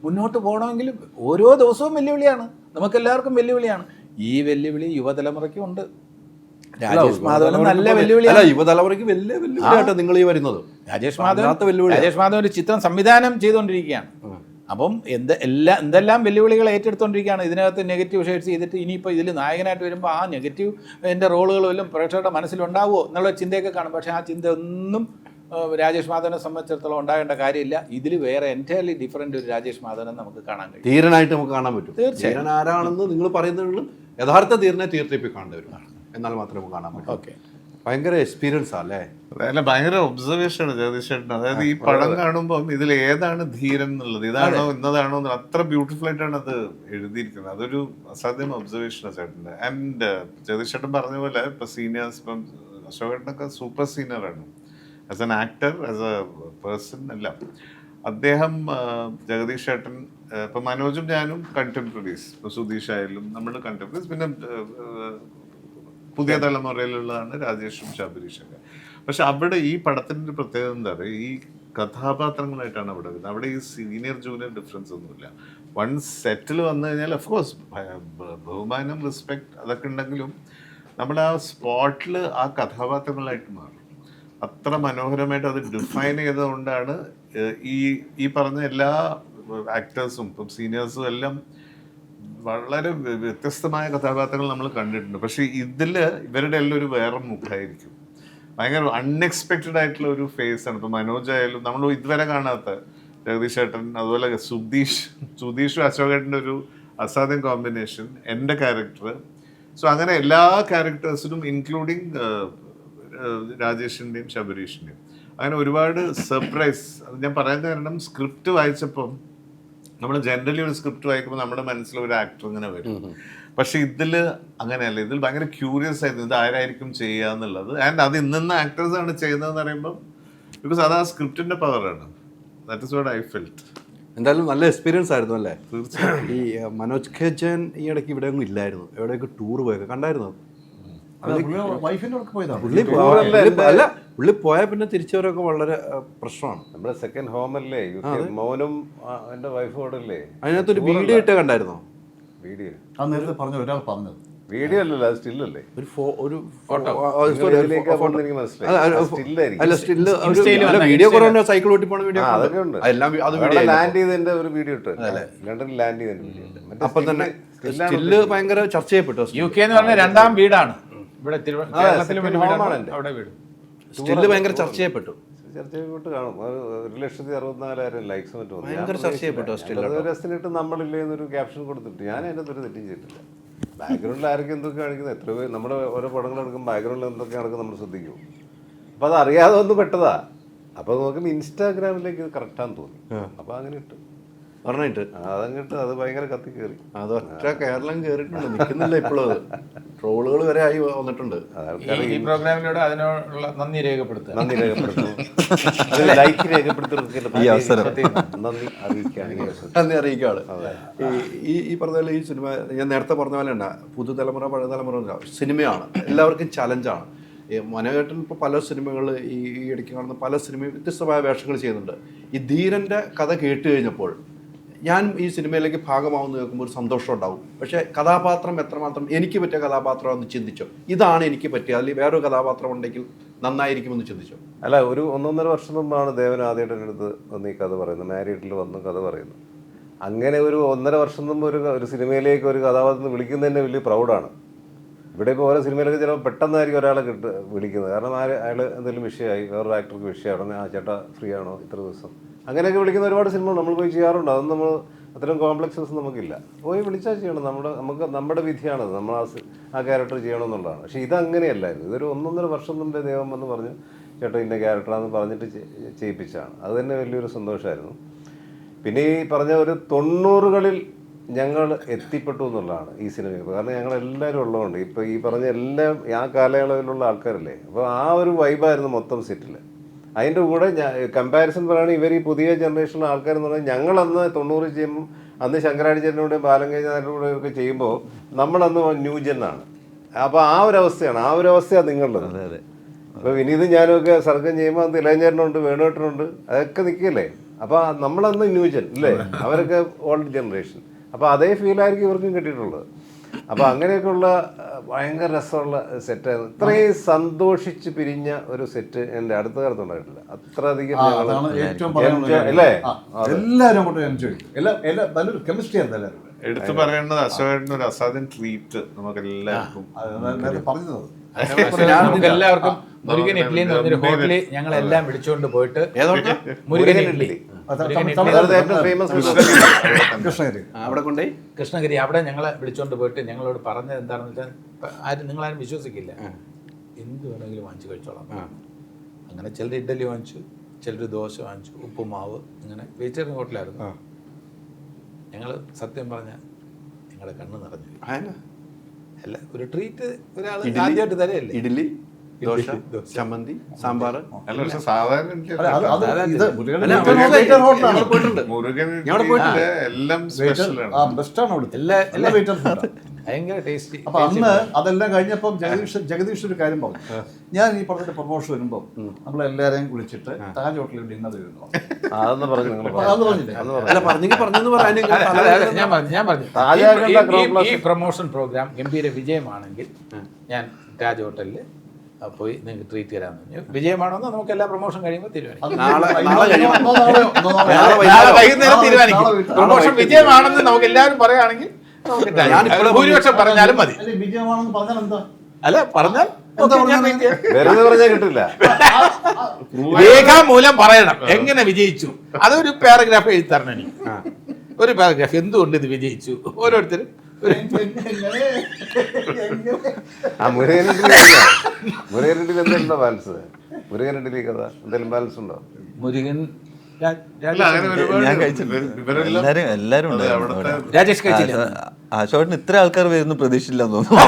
മുന്നോട്ട് പോകണമെങ്കിൽ ഓരോ ദിവസവും വെല്ലുവിളിയാണ്, നമുക്കെല്ലാവർക്കും വെല്ലുവിളിയാണ്. ഈ വെല്ലുവിളി യുവതലമുറയ്ക്കും ഉണ്ട്. രാജേഷ് മാധവൻ നല്ല വെല്ലുവിളിയാണ്. യുവതലമുറയ്ക്ക് വലിയ വെല്ലുവിളിയായിട്ട് നിങ്ങൾ ഈ വരുന്നത്. രാജേഷ് മാധവൻ ഒരു ചിത്രം സംവിധാനം ചെയ്തുകൊണ്ടിരിക്കുകയാണ്. അപ്പം എന്തെല്ലാം വെല്ലുവിളികൾ ഏറ്റെടുത്തുകൊണ്ടിരിക്കുകയാണ്. ഇതിനകത്ത് നെഗറ്റീവ് ഷെയ്ഡ്സ് ചെയ്തിട്ട് ഇനിയിപ്പോൾ ഇതിൽ നായകനായിട്ട് വരുമ്പോൾ ആ നെഗറ്റീവ് എൻ്റെ റോളുകളും പ്രേക്ഷകരുടെ മനസ്സിലുണ്ടാവുമോ എന്നുള്ള ചിന്തയൊക്കെ കാണും. പക്ഷേ ആ ചിന്ത ഒന്നും രാജേഷ് മാധവനെ സംബന്ധിച്ചിടത്തോളം ഉണ്ടാകേണ്ട കാര്യമില്ല. ഇതിൽ വേറെ എൻറ്റയർലി ഡിഫറെൻ്റ് ഒരു രാജേഷ് മാധവനെ നമുക്ക് കാണാൻ കഴിയും. ധീരനായിട്ട് നമുക്ക് കാണാൻ പറ്റും. തീർച്ചയായും. ധീരൻ ആരാണെന്ന് നിങ്ങൾ പറയുന്നതിലും യഥാർത്ഥ ധീരനെ തിയേറ്ററിൽ പോയി കാണേണ്ടവരുമാണ്. എന്നാൽ മാത്രമേ നമുക്ക് കാണാൻ പറ്റൂ. ഓക്കെ, ഭയങ്കര എക്സ്പീരിയൻസ് അല്ലേ? അല്ല, ഭയങ്കര ഒബ്സർവേഷൻ ആണ് ജഗദീഷേട്ടൻ. അതായത് ഈ പടം കാണുമ്പോൾ ഇതിൽ ഏതാണ് ധീരൻ എന്നുള്ളത്, ഇതാണോ ഇന്നതാണോ എന്നുള്ളത് അത്ര ബ്യൂട്ടിഫുൾ ആയിട്ടാണ് അത് എഴുതിയിരിക്കുന്നത്. അതൊരു അസാധ്യം ഒബ്സർവേഷനാണ് ചേട്ടൻ്റെ. ആൻഡ് ജഗദീഷേട്ടൻ പറഞ്ഞ പോലെ ഇപ്പൊ സീനിയേഴ്സ്, ഇപ്പം അശോകേട്ടനൊക്കെ സൂപ്പർ സീനിയറാണ് as an actor, as a person എല്ലാം. അദ്ദേഹം ജഗദീഷ് ചേട്ടൻ, ഇപ്പൊ മനോജും ഞാനും കണ്ടംപററീസ്, ഇപ്പൊ സുധീഷ് ആയാലും നമ്മൾ കണ്ടംപററീസ്, പിന്നെ പുതിയ തലമുറയിലുള്ളതാണ് രാജേഷും ശബരീഷൊക്കെ. പക്ഷെ അവിടെ ഈ പടത്തിൻ്റെ ഒരു പ്രത്യേകത എന്താ പറയുക, ഈ കഥാപാത്രങ്ങളായിട്ടാണ് അവിടെ വരുന്നത്. അവിടെ ഈ സീനിയർ ജൂനിയർ ഡിഫറൻസ് ഒന്നുമില്ല. വൺസ് സെറ്റിൽ വന്നു കഴിഞ്ഞാൽ ഓഫ്കോഴ്സ് ബഹുമാനം, റെസ്പെക്ട് അതൊക്കെ ഉണ്ടെങ്കിലും നമ്മൾ ആ സ്പോട്ടിൽ ആ കഥാപാത്രങ്ങളായിട്ട് മാറും. അത്ര മനോഹരമായിട്ട് അത് ഡിഫൈൻ ചെയ്തതുകൊണ്ടാണ് ഈ പറഞ്ഞ എല്ലാ ആക്ടേഴ്സും ഇപ്പം സീനിയേഴ്സും എല്ലാം വളരെ വ്യത്യസ്തമായ കഥാപാത്രങ്ങൾ നമ്മൾ കണ്ടിട്ടുണ്ട്. പക്ഷെ ഇതിൽ ഇവരുടെ എല്ലാം ഒരു വേറെ മുഖമായിരിക്കും. ഭയങ്കര അൺഎക്സ്പെക്റ്റഡ് ആയിട്ടുള്ള ഒരു ഫേസ് ആണ്. ഇപ്പം മനോജ് ആയാലും നമ്മൾ ഇതുവരെ കാണാത്ത ജഗദീഷ് ചേട്ടൻ, അതുപോലെ സുധീഷും അശോകേട്ടൻ്റെ ഒരു അസാധ്യം കോമ്പിനേഷൻ, എൻ്റെ ക്യാരക്ടർ. സോ അങ്ങനെ എല്ലാ ക്യാരക്ടേഴ്സിനും ഇൻക്ലൂഡിങ് രാജേഷിൻ്റെയും ശബരീഷിൻ്റെയും അങ്ങനെ ഒരുപാട് സർപ്രൈസ്. അത് ഞാൻ പറയാൻ കാരണം, സ്ക്രിപ്റ്റ് വായിച്ചപ്പം നമ്മൾ ജനറലി ഒരു സ്ക്രിപ്റ്റ് വായിക്കുമ്പോൾ നമ്മുടെ മനസ്സിൽ ഒരു ആക്ടർ ഇങ്ങനെ വരും. പക്ഷെ ഇതിൽ അങ്ങനെയല്ല. ഇതിൽ ഭയങ്കര ക്യൂരിയസ് ആയിരുന്നു ഇത് ആരായിരിക്കും ചെയ്യുക എന്നുള്ളത്. ആൻഡ് അത് ഇന്ന ആക്ടേഴ്സാണ് ചെയ്യുന്നതെന്ന് പറയുമ്പം, ബിക്കോസ് അത് ആ സ്ക്രിപ്റ്റിൻ്റെ പവറാണ്. That is what I felt. എന്തായാലും നല്ല എക്സ്പീരിയൻസ് ആയിരുന്നു അല്ലേ? തീർച്ചയായും. ഈ മനോജ് കെ ജയൻ ഈ ഇടയ്ക്ക് ഇവിടെ ഒന്നും ഇല്ലായിരുന്നു, എവിടെയൊക്കെ ടൂർ പോയൊക്കെ കണ്ടായിരുന്നു. വൈഫിൻ്റെ ഒക്കെ പോയതാണ്. പുള്ളി പോയാൽ പിന്നെ തിരിച്ചവരൊക്കെ വളരെ പ്രശ്നമാണ്. നമ്മുടെ സെക്കൻഡ് ഹോം അല്ലേ, മോനും എൻ്റെ വൈഫും അവിടെ അല്ലേ. അതിനകത്തൊരു വീഡിയോ ഇട്ട് കണ്ടായിരുന്നോ? വീഡിയോ ആ നേരത്തെ പറഞ്ഞു ഒരാൾ പറഞ്ഞത്. വീഡിയോ അല്ലല്ലോ, അത് സ്റ്റില്ലല്ലേ. ഒരു എനിക്ക് മനസ്സിലായി. വീഡിയോ കുറവുണ്ട്, സൈക്കിൾ ഓട്ടി പോണ വീഡിയോ അതൊക്കെ ഉണ്ട്. ലാൻഡ് ചെയ്തതിന്റെ ഒരു വീഡിയോ ഇട്ട്, ലണ്ടനിൽ ലാൻഡ് ചെയ്തതിന്റെ വീഡിയോ ഉണ്ട്. അപ്പൊ തന്നെ സ്റ്റില്ല് ഭയങ്കര ചർച്ച ചെയ്യപ്പെട്ടു. UK എന്ന് പറഞ്ഞ രണ്ടാം വീടാണ് ഇവിടെ, കേരളത്തിലും അവിടെ വീട്. സ്റ്റില്ല് ഭയങ്കര ചർച്ച ചെയ്യപ്പെട്ടു. ചർച്ച ചെയ്യപ്പെട്ട് കാണും. 1,64,000 ലൈക്സ് മറ്റും വന്നു. ഭയങ്കര ചർച്ച ചെയ്യപ്പെട്ടു. രസത്തിനിട്ട് നമ്മളില്ലേ എന്നൊരു ക്യാപ്ഷൻ കൊടുത്തിട്ട് ഞാൻ അതിനകത്ത് ഒരു തെറ്റും ചെയ്തിട്ടില്ല. ബാക്ക്ഗ്രൗണ്ടിൽ ആരൊക്കെ എന്തൊക്കെ കാണിക്കുന്നത്, എത്ര പേര് നമ്മുടെ ഓരോ പടങ്ങൾ എടുക്കുമ്പോൾ ബാക്ക്ഗ്രൗണ്ടിൽ എന്തൊക്കെ നടക്കും നമ്മൾ ശ്രദ്ധിക്കും. അപ്പം അത് അറിയാതെ ഒന്ന് പെട്ടതാ. അപ്പോൾ നോക്കുമ്പോൾ ഇൻസ്റ്റാഗ്രാമിലേക്ക് ഇത് കറക്റ്റാന്ന് തോന്നി. അപ്പോൾ അങ്ങനെ ഇട്ടു പറഞ്ഞിട്ട് അതങ്ങിട്ട് അത് ഭയങ്കര കത്തി കയറി. അതൊറ്റ കേരളം കയറിയിട്ടുണ്ട്, നിൽക്കുന്നില്ല ഇപ്പോഴും. അത് ട്രോളുകൾ വരെ ആയി വന്നിട്ടുണ്ട്. ഈ പ്രോഗ്രാമിലൂടെ അതിനുള്ള നന്ദി രേഖപ്പെടുത്തുക. നന്ദി രേഖപ്പെടുത്തുന്നു, ലൈക്ക് രേഖപ്പെടുത്തുന്ന ഈ അവസരം നന്ദി അറിയിക്കുകയാണ്. ഈ പറഞ്ഞ പോലെ ഈ സിനിമ ഞാൻ നേരത്തെ പറഞ്ഞ പോലെ തന്നെ പുതുതലമുറ പഴയ തലമുറ സിനിമയാണ്, എല്ലാവർക്കും ചലഞ്ചാണ്. മനോജേട്ടൻ ഇപ്പോൾ പല സിനിമകൾ ഈ ഇടയ്ക്ക് കാണുന്ന പല സിനിമയും വ്യത്യസ്തമായ വേഷങ്ങൾ ചെയ്യുന്നുണ്ട്. ഈ ധീരൻ്റെ കഥ കേട്ട് കഴിഞ്ഞപ്പോൾ ഞാൻ ഈ സിനിമയിലേക്ക് ഭാഗമാവുന്ന കേൾക്കുമ്പോൾ ഒരു സന്തോഷം ഉണ്ടാവും. പക്ഷേ കഥാപാത്രം എത്രമാത്രം എനിക്ക് പറ്റിയ കഥാപാത്രമെന്ന് ചിന്തിച്ചോ, ഇതാണ് എനിക്ക് പറ്റിയ, അല്ലെങ്കിൽ വേറൊരു കഥാപാത്രം ഉണ്ടെങ്കിൽ നന്നായിരിക്കുമെന്ന് ചിന്തിച്ചോ? അല്ല, ഒരു 1.5 വർഷം മുമ്പാണ് ദേവൻ ആദ്യമായിട്ട് എൻ്റെ അടുത്ത് വന്ന് ഈ കഥ പറയുന്നത്, മാരീഡിൽ വന്ന് കഥ പറയുന്നത്. അങ്ങനെ ഒരു 1.5 വർഷം മുമ്പ് ഒരു സിനിമയിലേക്ക് ഒരു കഥാപാത്രം വിളിക്കുന്നതന്നെ വലിയ പ്രൗഡാണ്. ഇവിടെ ഇപ്പോൾ ഓരോ സിനിമയിലൊക്കെ ചിലപ്പോൾ പെട്ടെന്നായിരിക്കും ഒരാളെ വിളിക്കുന്നത്. കാരണം അയാൾ എന്തെങ്കിലും വിഷയമായി, വേറൊരു ആക്ടർക്ക് വിഷയമാണ്, ആ ചേട്ടാ ഫ്രീ ആണോ ഇത്ര ദിവസം, അങ്ങനെയൊക്കെ വിളിക്കുന്ന ഒരുപാട് സിനിമകൾ നമ്മൾ പോയി ചെയ്യാറുണ്ട്. അതൊന്നും നമ്മൾ അത്തരം കോംപ്ലക്സസ് നമുക്കില്ല. പോയി വിളിച്ചാൽ ചെയ്യണം, നമ്മുടെ വിധിയാണത്, നമ്മൾ ആ ക്യാരക്ടർ ചെയ്യണമെന്നുള്ളതാണ്. പക്ഷേ ഇതങ്ങനെയല്ലായിരുന്നു. ഇതൊരു 1.5 വർഷം മുമ്പേ ദൈവം എന്ന് പറഞ്ഞ് ചേട്ടാ ഇന്ന ക്യാരക്ടറാണെന്ന് പറഞ്ഞിട്ട് ചെയ്യിപ്പിച്ചാണ്. അത് തന്നെ വലിയൊരു സന്തോഷമായിരുന്നു. പിന്നെ ഈ പറഞ്ഞ ഒരു 90കളിൽ ഞങ്ങൾ എത്തിപ്പെട്ടു എന്നുള്ളതാണ് ഈ സിനിമയിൽ. കാരണം ഞങ്ങളെല്ലാവരും ഉള്ളതുകൊണ്ട് ഇപ്പോൾ ഈ പറഞ്ഞ എല്ലാം ആ കാലയളവിലുള്ള ആൾക്കാരല്ലേ. അപ്പോൾ ആ ഒരു വൈബായിരുന്നു മൊത്തം സെറ്റിൽ. അതിൻ്റെ കൂടെ കമ്പാരിസൺ പറയുകയാണെങ്കിൽ ഇവർ ഈ പുതിയ ജനറേഷനിലെ ആൾക്കാരെന്ന് പറഞ്ഞാൽ ഞങ്ങളന്ന് 90 ചെയ്യുമ്പോൾ അന്ന് ശങ്കരാചാര്യനോടെയും ബാലങ്കേജാരുടെ ഒക്കെ ചെയ്യുമ്പോൾ നമ്മളന്ന് ന്യൂജനാണ്. അപ്പോൾ ആ ഒരു അവസ്ഥയാണ് നിങ്ങളുള്ളത്. ഇപ്പോൾ വിനീത് ഞാനൊക്കെ സർഗം ചെയ്യുമ്പോൾ അന്ന് ഇളയഞ്ചേട്ടനുണ്ട്, വേണുവേട്ടനുണ്ട്, അതൊക്കെ നിൽക്കില്ലേ. അപ്പോൾ നമ്മളന്ന് ന്യൂജൻ അല്ലേ, അവരൊക്കെ ഓൾഡ് ജനറേഷൻ. അപ്പോൾ അതേ ഫീലായിരിക്കും ഇവർക്കും കിട്ടിയിട്ടുള്ളത്. അപ്പോൾ അങ്ങനെയൊക്കെയുള്ള ഭയങ്കര രസമുള്ള സെറ്റായിരുന്നു. ഇത്രയും സന്തോഷിച്ച് പിരിഞ്ഞ ഒരു സെറ്റ് എൻ്റെ അടുത്ത കാലത്ത് ഉണ്ടായിട്ടില്ല. അത്രയധികം അതാണ് ഏറ്റവും പറയാനുള്ളത് അല്ലേ? എല്ലാവരും അങ്ങോട്ട് എൻജോയ് ചെയ്തു. എല്ലാം നല്ലൊരു കെമിസ്ട്രി ആയിരുന്നു എല്ലാവരും. എടുത്തു പറയേണ്ടത് അശോകേട്ടന് ഒരു അസാധ്യം ട്രീറ്റ് നമുക്ക് എല്ലാവർക്കും നേരത്തെ പറഞ്ഞത് നമുക്ക് എല്ലാവർക്കും മുരുകൻ ഇഡ്ഡലി എന്ന് പറഞ്ഞൊരു ഹോട്ടലിൽ ഞങ്ങളെല്ലാം വിളിച്ചുകൊണ്ട് പോയിട്ട് മുരുകൻ ഇഡ്ഡലി ഏറ്റവും ഫേമസ് കൃഷ്ണഗിരി അവിടെ കൊണ്ടുപോയി കൃഷ്ണഗിരി അവിടെ ഞങ്ങളെ വിളിച്ചുകൊണ്ട് പോയിട്ട് ഞങ്ങളോട് പറഞ്ഞത് എന്താണെന്ന് വെച്ചാൽ ആരും നിങ്ങളാരും വിശ്വസിക്കില്ല, എന്ത് വേണമെങ്കിലും വാങ്ങിച്ചു കഴിച്ചോളാം. അങ്ങനെ ചിലർ ഇഡ്ഡലി വാങ്ങിച്ചു, ചിലർ ദോശ വാങ്ങിച്ചു, ഉപ്പുമാവ്, ഇങ്ങനെ വെജിറ്റേറിയൻ ഹോട്ടലായിരുന്നു. ഞങ്ങൾ സത്യം പറഞ്ഞ ഞങ്ങളുടെ കണ്ണ് നിറഞ്ഞു. അല്ല, ഒരു ട്രീറ്റ് ഒരാൾ ആദ്യമായിട്ട് തരല്ലേ. ഇഡ്ഡലി, ദോശ, ചമ്മന്തി, സാമ്പാർ. അല്ല, പക്ഷെ സാധാരണ മുരുകൻ എല്ലാം സ്പെഷ്യലാണ്. ബെസ്റ്റാണ് അവിടുത്തെ എല്ലാ വെയിറ്റേഴ്സും. ഭയങ്കര ടേസ്റ്റി. അപ്പൊ അന്ന് അതെല്ലാം കഴിഞ്ഞപ്പം ജഗദീഷ് ഒരു കാര്യം പറഞ്ഞു. ഞാൻ ഈ പറഞ്ഞ പ്രൊമോഷൻ വരുമ്പോൾ നമ്മളെല്ലാരെയും വിളിച്ചിട്ട് താജ് ഹോട്ടലിൽ ഡിന്നർ ചെയ്യുന്നു. അതൊന്ന് പറഞ്ഞു അതൊന്ന് പറഞ്ഞില്ലേ? അല്ല, പറഞ്ഞു ഞാൻ പറഞ്ഞു ഈ പ്രൊമോഷൻ പ്രോഗ്രാം ഗംഭീര വിജയമാണെങ്കിൽ ഞാൻ രാജ് ഹോട്ടലിൽ പോയി നിങ്ങൾക്ക് ട്രീറ്റ് തരാമെന്ന് പറഞ്ഞു. വിജയമാണെന്ന് നമുക്ക് എല്ലാ പ്രൊമോഷൻ കഴിയുമ്പോൾ തീരുമാനിക്കും. വൈകുന്നേരം തീരുമാനിക്കും. പ്രൊമോഷൻ വിജയമാണെന്ന് നമുക്ക് എല്ലാവരും പറയുകയാണെങ്കിൽ ഭൂരിപക്ഷം പറഞ്ഞാലും മതി. വിജയമാണെന്ന് പറഞ്ഞാൽ എന്താ? അല്ല, പറഞ്ഞാൽ വെറുതെ പറഞ്ഞാൽ കിട്ടില്ല. രേഖാമൂലം പറയണം എങ്ങനെ വിജയിച്ചു. അതൊരു പാരഗ്രാഫ് എഴുതി തരണം എനിക്ക്. ഒരു പാരഗ്രാഫ് എന്തുകൊണ്ട് ഇത് വിജയിച്ചു. ഓരോരുത്തരും മുരുകൻ ഇഡ്ഡലി എന്തുണ്ടോ ബാലൻസ്? മുരുകൻ ഇഡ്ഡലി കഥ എന്തെങ്കിലും ബാലൻസ് ഉണ്ടോ? മുരുകൻ ഞാൻ കഴിച്ചിട്ടുണ്ട്. എല്ലാരും രാജേഷ് കഴിച്ചില്ല. അശോകന് ഇത്ര ആൾക്കാർ വരുന്ന പ്രതീക്ഷയില്ലെന്ന് തോന്നുന്നു.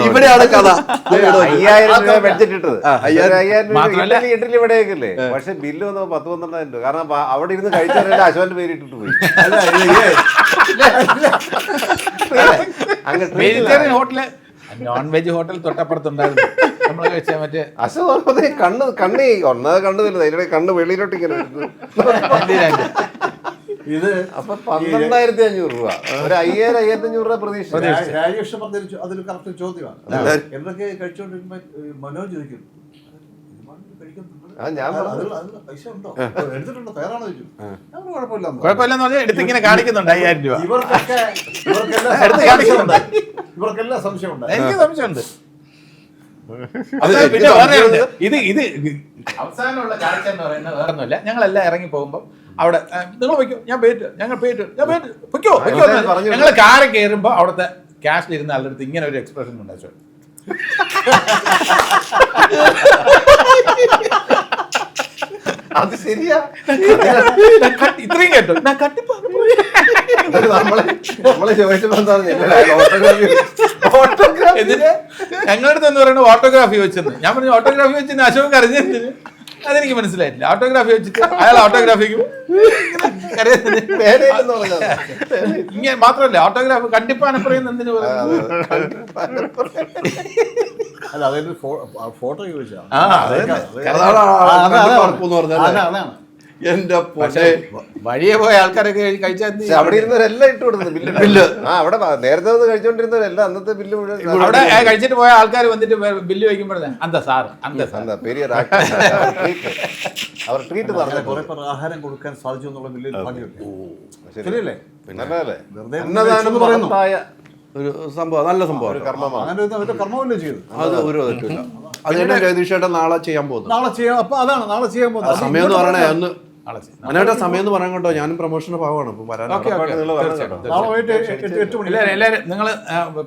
ഇവിടെയാണ് കഥ. 5000 രൂപ ബഡ്ജറ്റ് ഇട്ടത്. 5000 രൂപ ഇഡ്ഡലി ഇവിടെയൊക്കെ. പക്ഷെ ബില്ല് വന്നപ്പോ 10-12,000 രൂപ. കാരണം അവിടെ ഇരുന്ന് കഴിച്ചാൽ അശോകന്റെ പേര് ഇട്ടിട്ട് പോയി. Vegetarian hotel, non veg hotel തൊട്ടപ്പുറത്തുണ്ടായിരുന്നു. നമ്മൾ കഴിച്ചാൽ മറ്റേ അശോക് കണ്ണ് ഒന്നത് കണ്ടു തരുന്നത് അതിനിടെ കണ്ണ് വെളിയിലോട്ട് ഇങ്ങനെ ഇത് അപ്പൊ 12,500 രൂപ, ഒരു 5,000-5,500 രൂപ പ്രതീക്ഷ. രാജേഷ് പറഞ്ഞു അതൊരു കറക്റ്റ് ചോദ്യമാണ്. എന്തൊക്കെ കഴിച്ചോണ്ടിരിക്കുമ്പോ മനോജ് ചോദിക്കും, ഞാൻ പൈസ ഉണ്ടോ, എടുത്തിട്ടുണ്ടോ, തയ്യാറാണോ ചോദിച്ചു. ഞങ്ങൾ കുഴപ്പമില്ലെന്ന് പറഞ്ഞാൽ എടുത്ത് ഇങ്ങനെ കാണിക്കുന്നുണ്ട് 5000 രൂപ. ഇവർക്കെല്ലാം സംശയമുണ്ട്. എനിക്ക് സംശയമുണ്ട്. പിന്നെ വേറെ ഇത് അവസാനമുള്ള കാഴ്ച എന്ന് പറയുന്നത് വേറെ ഒന്നുമില്ല. ഞങ്ങളെല്ലാം ഇറങ്ങി പോകുമ്പോൾ അവിടെ നിങ്ങൾ വയ്ക്കോ, ഞാൻ പേറ്റ്, ഞങ്ങൾ പേറ്റ്, ഞാൻ പേറ്റ് പൊയ്ക്കോ പൊയ്ക്കോ. ഞങ്ങൾ കാറ് കയറുമ്പോൾ അവിടുത്തെ ക്യാഷിൽ ഇരുന്ന ആളുടെ അടുത്ത് ഇങ്ങനെ ഒരു എക്സ്പ്രഷൻ ഉണ്ടാച്ചു. അത് ശരിയാ. ഇത്രയും കേട്ടോ. നമ്മളെ ചോദിച്ചപ്പോ എന്നിട്ട് ഞങ്ങളുടെ അടുത്ത് എന്ന് പറയുന്നത് ഓട്ടോഗ്രാഫി വെച്ചെന്ന്. ഞാൻ പറഞ്ഞു ഓട്ടോഗ്രാഫി വെച്ചെന്ന്. അശോക് അറിഞ്ഞിട്ട് അതെനിക്ക് മനസ്സിലായിട്ടില്ല. ഓട്ടോഗ്രാഫി വെച്ചിട്ട് അയാൾ ഓട്ടോഗ്രാഫിക്കും ഇങ്ങനെ മാത്രമല്ല ഓട്ടോഗ്രാഫ് കണ്ടിപ്പാനപ്പുറയും എന്തിനു അല്ല, അതായത് ഫോട്ടോ ചോദിച്ചാൽ എന്റെ വഴിയെ പോയ ആൾക്കാരൊക്കെ കഴിച്ചാൽ അവിടെ ഇരുന്നവരെല്ലാം ഇട്ട് കൊടുത്തത് ബില്ല്. അവിടെ നേരത്തെ കഴിച്ചോണ്ടിരുന്നവരെല്ലാം അന്നത്തെ ബില്ല് അവിടെ കഴിച്ചിട്ട് പോയ ആൾക്കാർ വന്നിട്ട് ബില്ല് വയ്ക്കുമ്പോഴേ എന്താ സാർ എന്താ പെരിയ അവർ ട്രീറ്റ് പറഞ്ഞു. കുറെ പേർ ആഹാരം കൊടുക്കാൻ സാധിച്ചു എന്നുള്ള വലിയൊരു ഭാഗ്യമല്ലേ. ശരിയല്ലേ? അന്നദാനം പറയുന്നു ഒരു സംഭവം, നല്ല സംഭവം, കർമ്മമാണ്. അങ്ങനെ കർമ്മമല്ലേ ചെയ്തു. അത് ഒരു തെറ്റില്ല. അത് തന്നെ ജഗദീഷേട്ടൻ നാളെ ചെയ്യാൻ പോകുന്നു. നാളെ ചെയ്യാം. അപ്പൊ അതാണ് നാളെ ചെയ്യാൻ പോകുന്നത്. സമയം എന്ന് പറയണേ ഒന്ന് മനോട്ട സമയം എന്ന് പറയാൻ കേട്ടോ. ഞാനും പ്രൊമോഷന്റെ ഭാഗമാണ് ഇപ്പൊ വരാൻ. നാളെ വൈകിട്ട് 8 മണി. എല്ലാവരും നിങ്ങൾ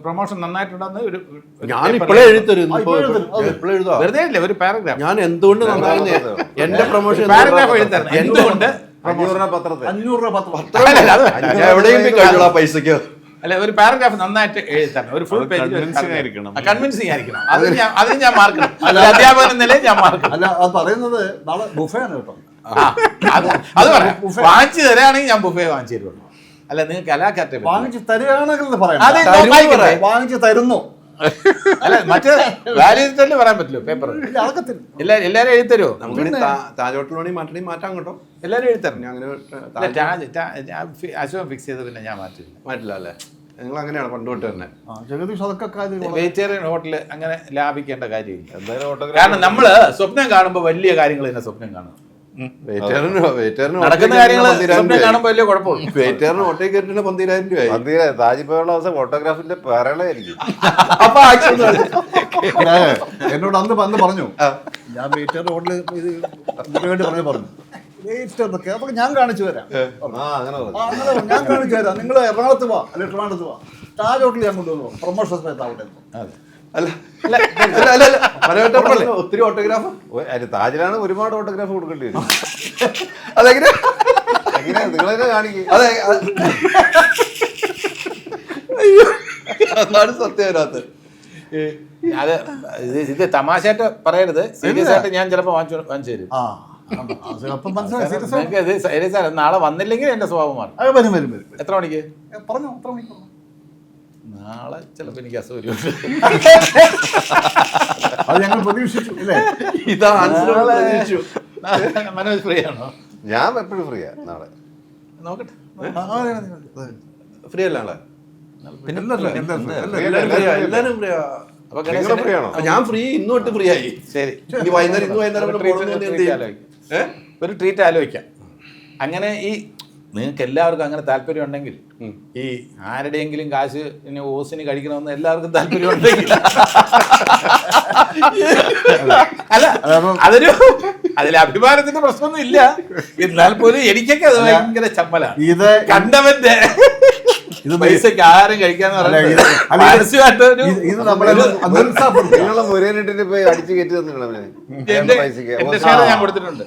പ്രൊമോഷൻ നന്നായിട്ടുണ്ടെന്ന് ഒരു ഞാൻ ഇപ്പോഴേ എഴുതരും. എഴുതാ വെറുതെ ഇല്ല, ഒരു പാരഗ്രാഫ്. ഞാൻ എന്തുകൊണ്ട് നന്നായി എന്റെ പ്രൊമോഷൻ പാരഗ്രാഫ് എഴുതരണം. എന്തുകൊണ്ട് 500 രൂപ പത്രത്തിൽ 500 രൂപ പത്രം എവിടെയും കഴിയുള്ള പൈസക്ക് അല്ല, ഒരു പാരഗ്രാഫ് നന്നായിട്ട് എഴുതി തരണം. ഒരു ഫുൾ പേജ് കൺവിൻസിംഗ് ആയിരിക്കണം. അതിന് ഞാൻ മാർക്കണം. അല്ല, അധ്യാപകൻ എന്ന നിലയിൽ ഞാൻ മാർക്കണം. അല്ല, അത് പറയുന്നത് നാളെ ബുഫേ ആണ് കേട്ടോ. അത് പറയാം. വാങ്ങിച്ചു തരാണെങ്കിൽ ഞാൻ ബുഫേ വാങ്ങിച്ചു തരുള്ളൂ. അല്ല, നിങ്ങൾക്ക് കലാകാറ്റ് വാങ്ങിച്ചു തരികയാണെങ്കിൽ പറയാം. വാങ്ങിച്ചു തരുന്നു. അല്ല, മറ്റേ വാല്യൂ പറയാൻ പറ്റില്ലോ. പേപ്പർ എല്ലാരും എഴുതി തരുമോ? നമുക്ക് താജ് ഹോട്ടൽ വേണമെങ്കിൽ മാറ്റാൻ കേട്ടോ. എല്ലാരും എഴുതി തരണം. അങ്ങനെ അശോകം ഫിക്സ് ചെയ്ത് പിന്നെ ഞാൻ മാറ്റില്ല അല്ലേ? നിങ്ങൾ അങ്ങനെയാണ് പണ്ട് തൊട്ട് തന്നെ. ജഗദീഷ് അതൊക്കെ കാര്യം വെജിറ്റേറിയൻ ഹോട്ടൽ അങ്ങനെ ലാഭിക്കേണ്ട കാര്യമില്ല. എന്തായാലും ഓട്ടോഗ്രാഫ് കാരണം നമ്മള് സ്വപ്നം കാണുമ്പോൾ വലിയ കാര്യങ്ങൾ തന്നെ സ്വപ്നം കാണും. നടക്കുന്ന കാര്യങ്ങൾ സ്വപ്നം കാണുമ്പോൾ വലിയ കുഴപ്പമുള്ളൂ. വെയിറ്ററിന് ഓട്ടോയിൽ കയറ്റിട്ട് 12,000 രൂപയായി. മന്ദിര താജിപ്പോയുള്ള അവസ്ഥ ഓട്ടോഗ്രാഫിന്റെ പറയലായിരിക്കും. അപ്പൊ ആക്ഷൻ എന്നോട് അന്ന് പറഞ്ഞു, ഞാൻ വെയിറ്ററിന്റെ ഹോട്ടലിൽ ഇത് ഇതിനു വേണ്ടി പറഞ്ഞു വെയിറ്ററിനൊക്കെ അപ്പൊ ഞാൻ കാണിച്ചു തരാം. അങ്ങനെ പറഞ്ഞു. അങ്ങനെ പറഞ്ഞു, ഞാൻ കാണിച്ചു തരാം, നിങ്ങൾ എറണാകുളത്ത് പോവാ അല്ലെങ്കിൽ ട്രിവാൻഡ്രത്ത് പോവാ, താജ് ഹോട്ടലിൽ ഞാൻ കൊണ്ടുവന്നു പ്രൊമോഷൻ സമയത്ത് ആവട്ടെ. ഒത്തിരി ഓട്ടോഗ്രാഫ് താജിലാണ് ഒരുപാട് ഓട്ടോഗ്രാഫ് കൊടുക്കേണ്ടി വരും. അതെങ്ങനെ എങ്ങനെ നിങ്ങളെന്നെ കാണിക്കും. അതെ അതാണ് സത്യം അതിനകത്ത്. അത് ഇത് തമാശയായിട്ട് പറയരുത്, സീരിയസ് ആയിട്ട് ഞാൻ ചിലപ്പോൾ വാങ്ങിച്ചു തരും. അപ്പം മനസ്സിലായി, സീരിയസ് ആയി. നിങ്ങൾക്ക് ഇത് സീരിയസ് ആണ്. നാളെ വന്നില്ലെങ്കിൽ എന്റെ സ്വഭാവം മാറും. വരും. എത്ര മണിക്ക് പറഞ്ഞു, എത്ര മണിക്ക് പറഞ്ഞു? നാളെ ചിലപ്പോൾ എനിക്ക് അസൗകര്യമുണ്ട്. അത് ഞങ്ങൾ പ്രതീക്ഷിച്ചു അല്ലേ? ഇതാ ആൻസർ. മനോജ് ഫ്രീ ആണോ? ഞാൻ എപ്പോഴും ഫ്രീയാ നാളെ. നോക്കട്ടെ. ഫ്രീ അല്ല നാളെ? എല്ലാവരും ഫ്രീയാ. അപ്പൊ നിങ്ങള് ഫ്രീ ആണോ? ഞാൻ ഫ്രീ, ഇന്ന് തൊട്ട് ഫ്രീ ആയി. ശരി, ഇന്ന് വൈകുന്നേരം ഒരു ട്രീറ്റ് ആലോചിക്കാം. അങ്ങനെ ഈ നിങ്ങൾക്ക് എല്ലാവർക്കും അങ്ങനെ താല്പര്യം ഉണ്ടെങ്കിൽ, ഈ ആരുടെയെങ്കിലും കാശ് ഇനി ഓസിന് കഴിക്കണമെന്ന് എല്ലാവർക്കും താല്പര്യം ഉണ്ടെങ്കിൽ, അല്ല അതിൽ അഭിമാനത്തിന്റെ പ്രശ്നമൊന്നും ഇല്ല. എന്നാൽ പോലും എനിക്കൊക്കെ അത് ഭയങ്കര ചമ്മലാണ്. ഇത് കണ്ടവന്റെ ഇത് പൈസക്ക് ആഹാരം കഴിക്കാന്ന് പറയുന്നത് നിങ്ങളെ മുരേനിട്ടിട്ട് പോയി അടിച്ചു കയറ്റി തന്നിട്ടുണ്ട്. എന്റെ ഷെയർ ഞാൻ കൊടുത്തിട്ടുണ്ട്.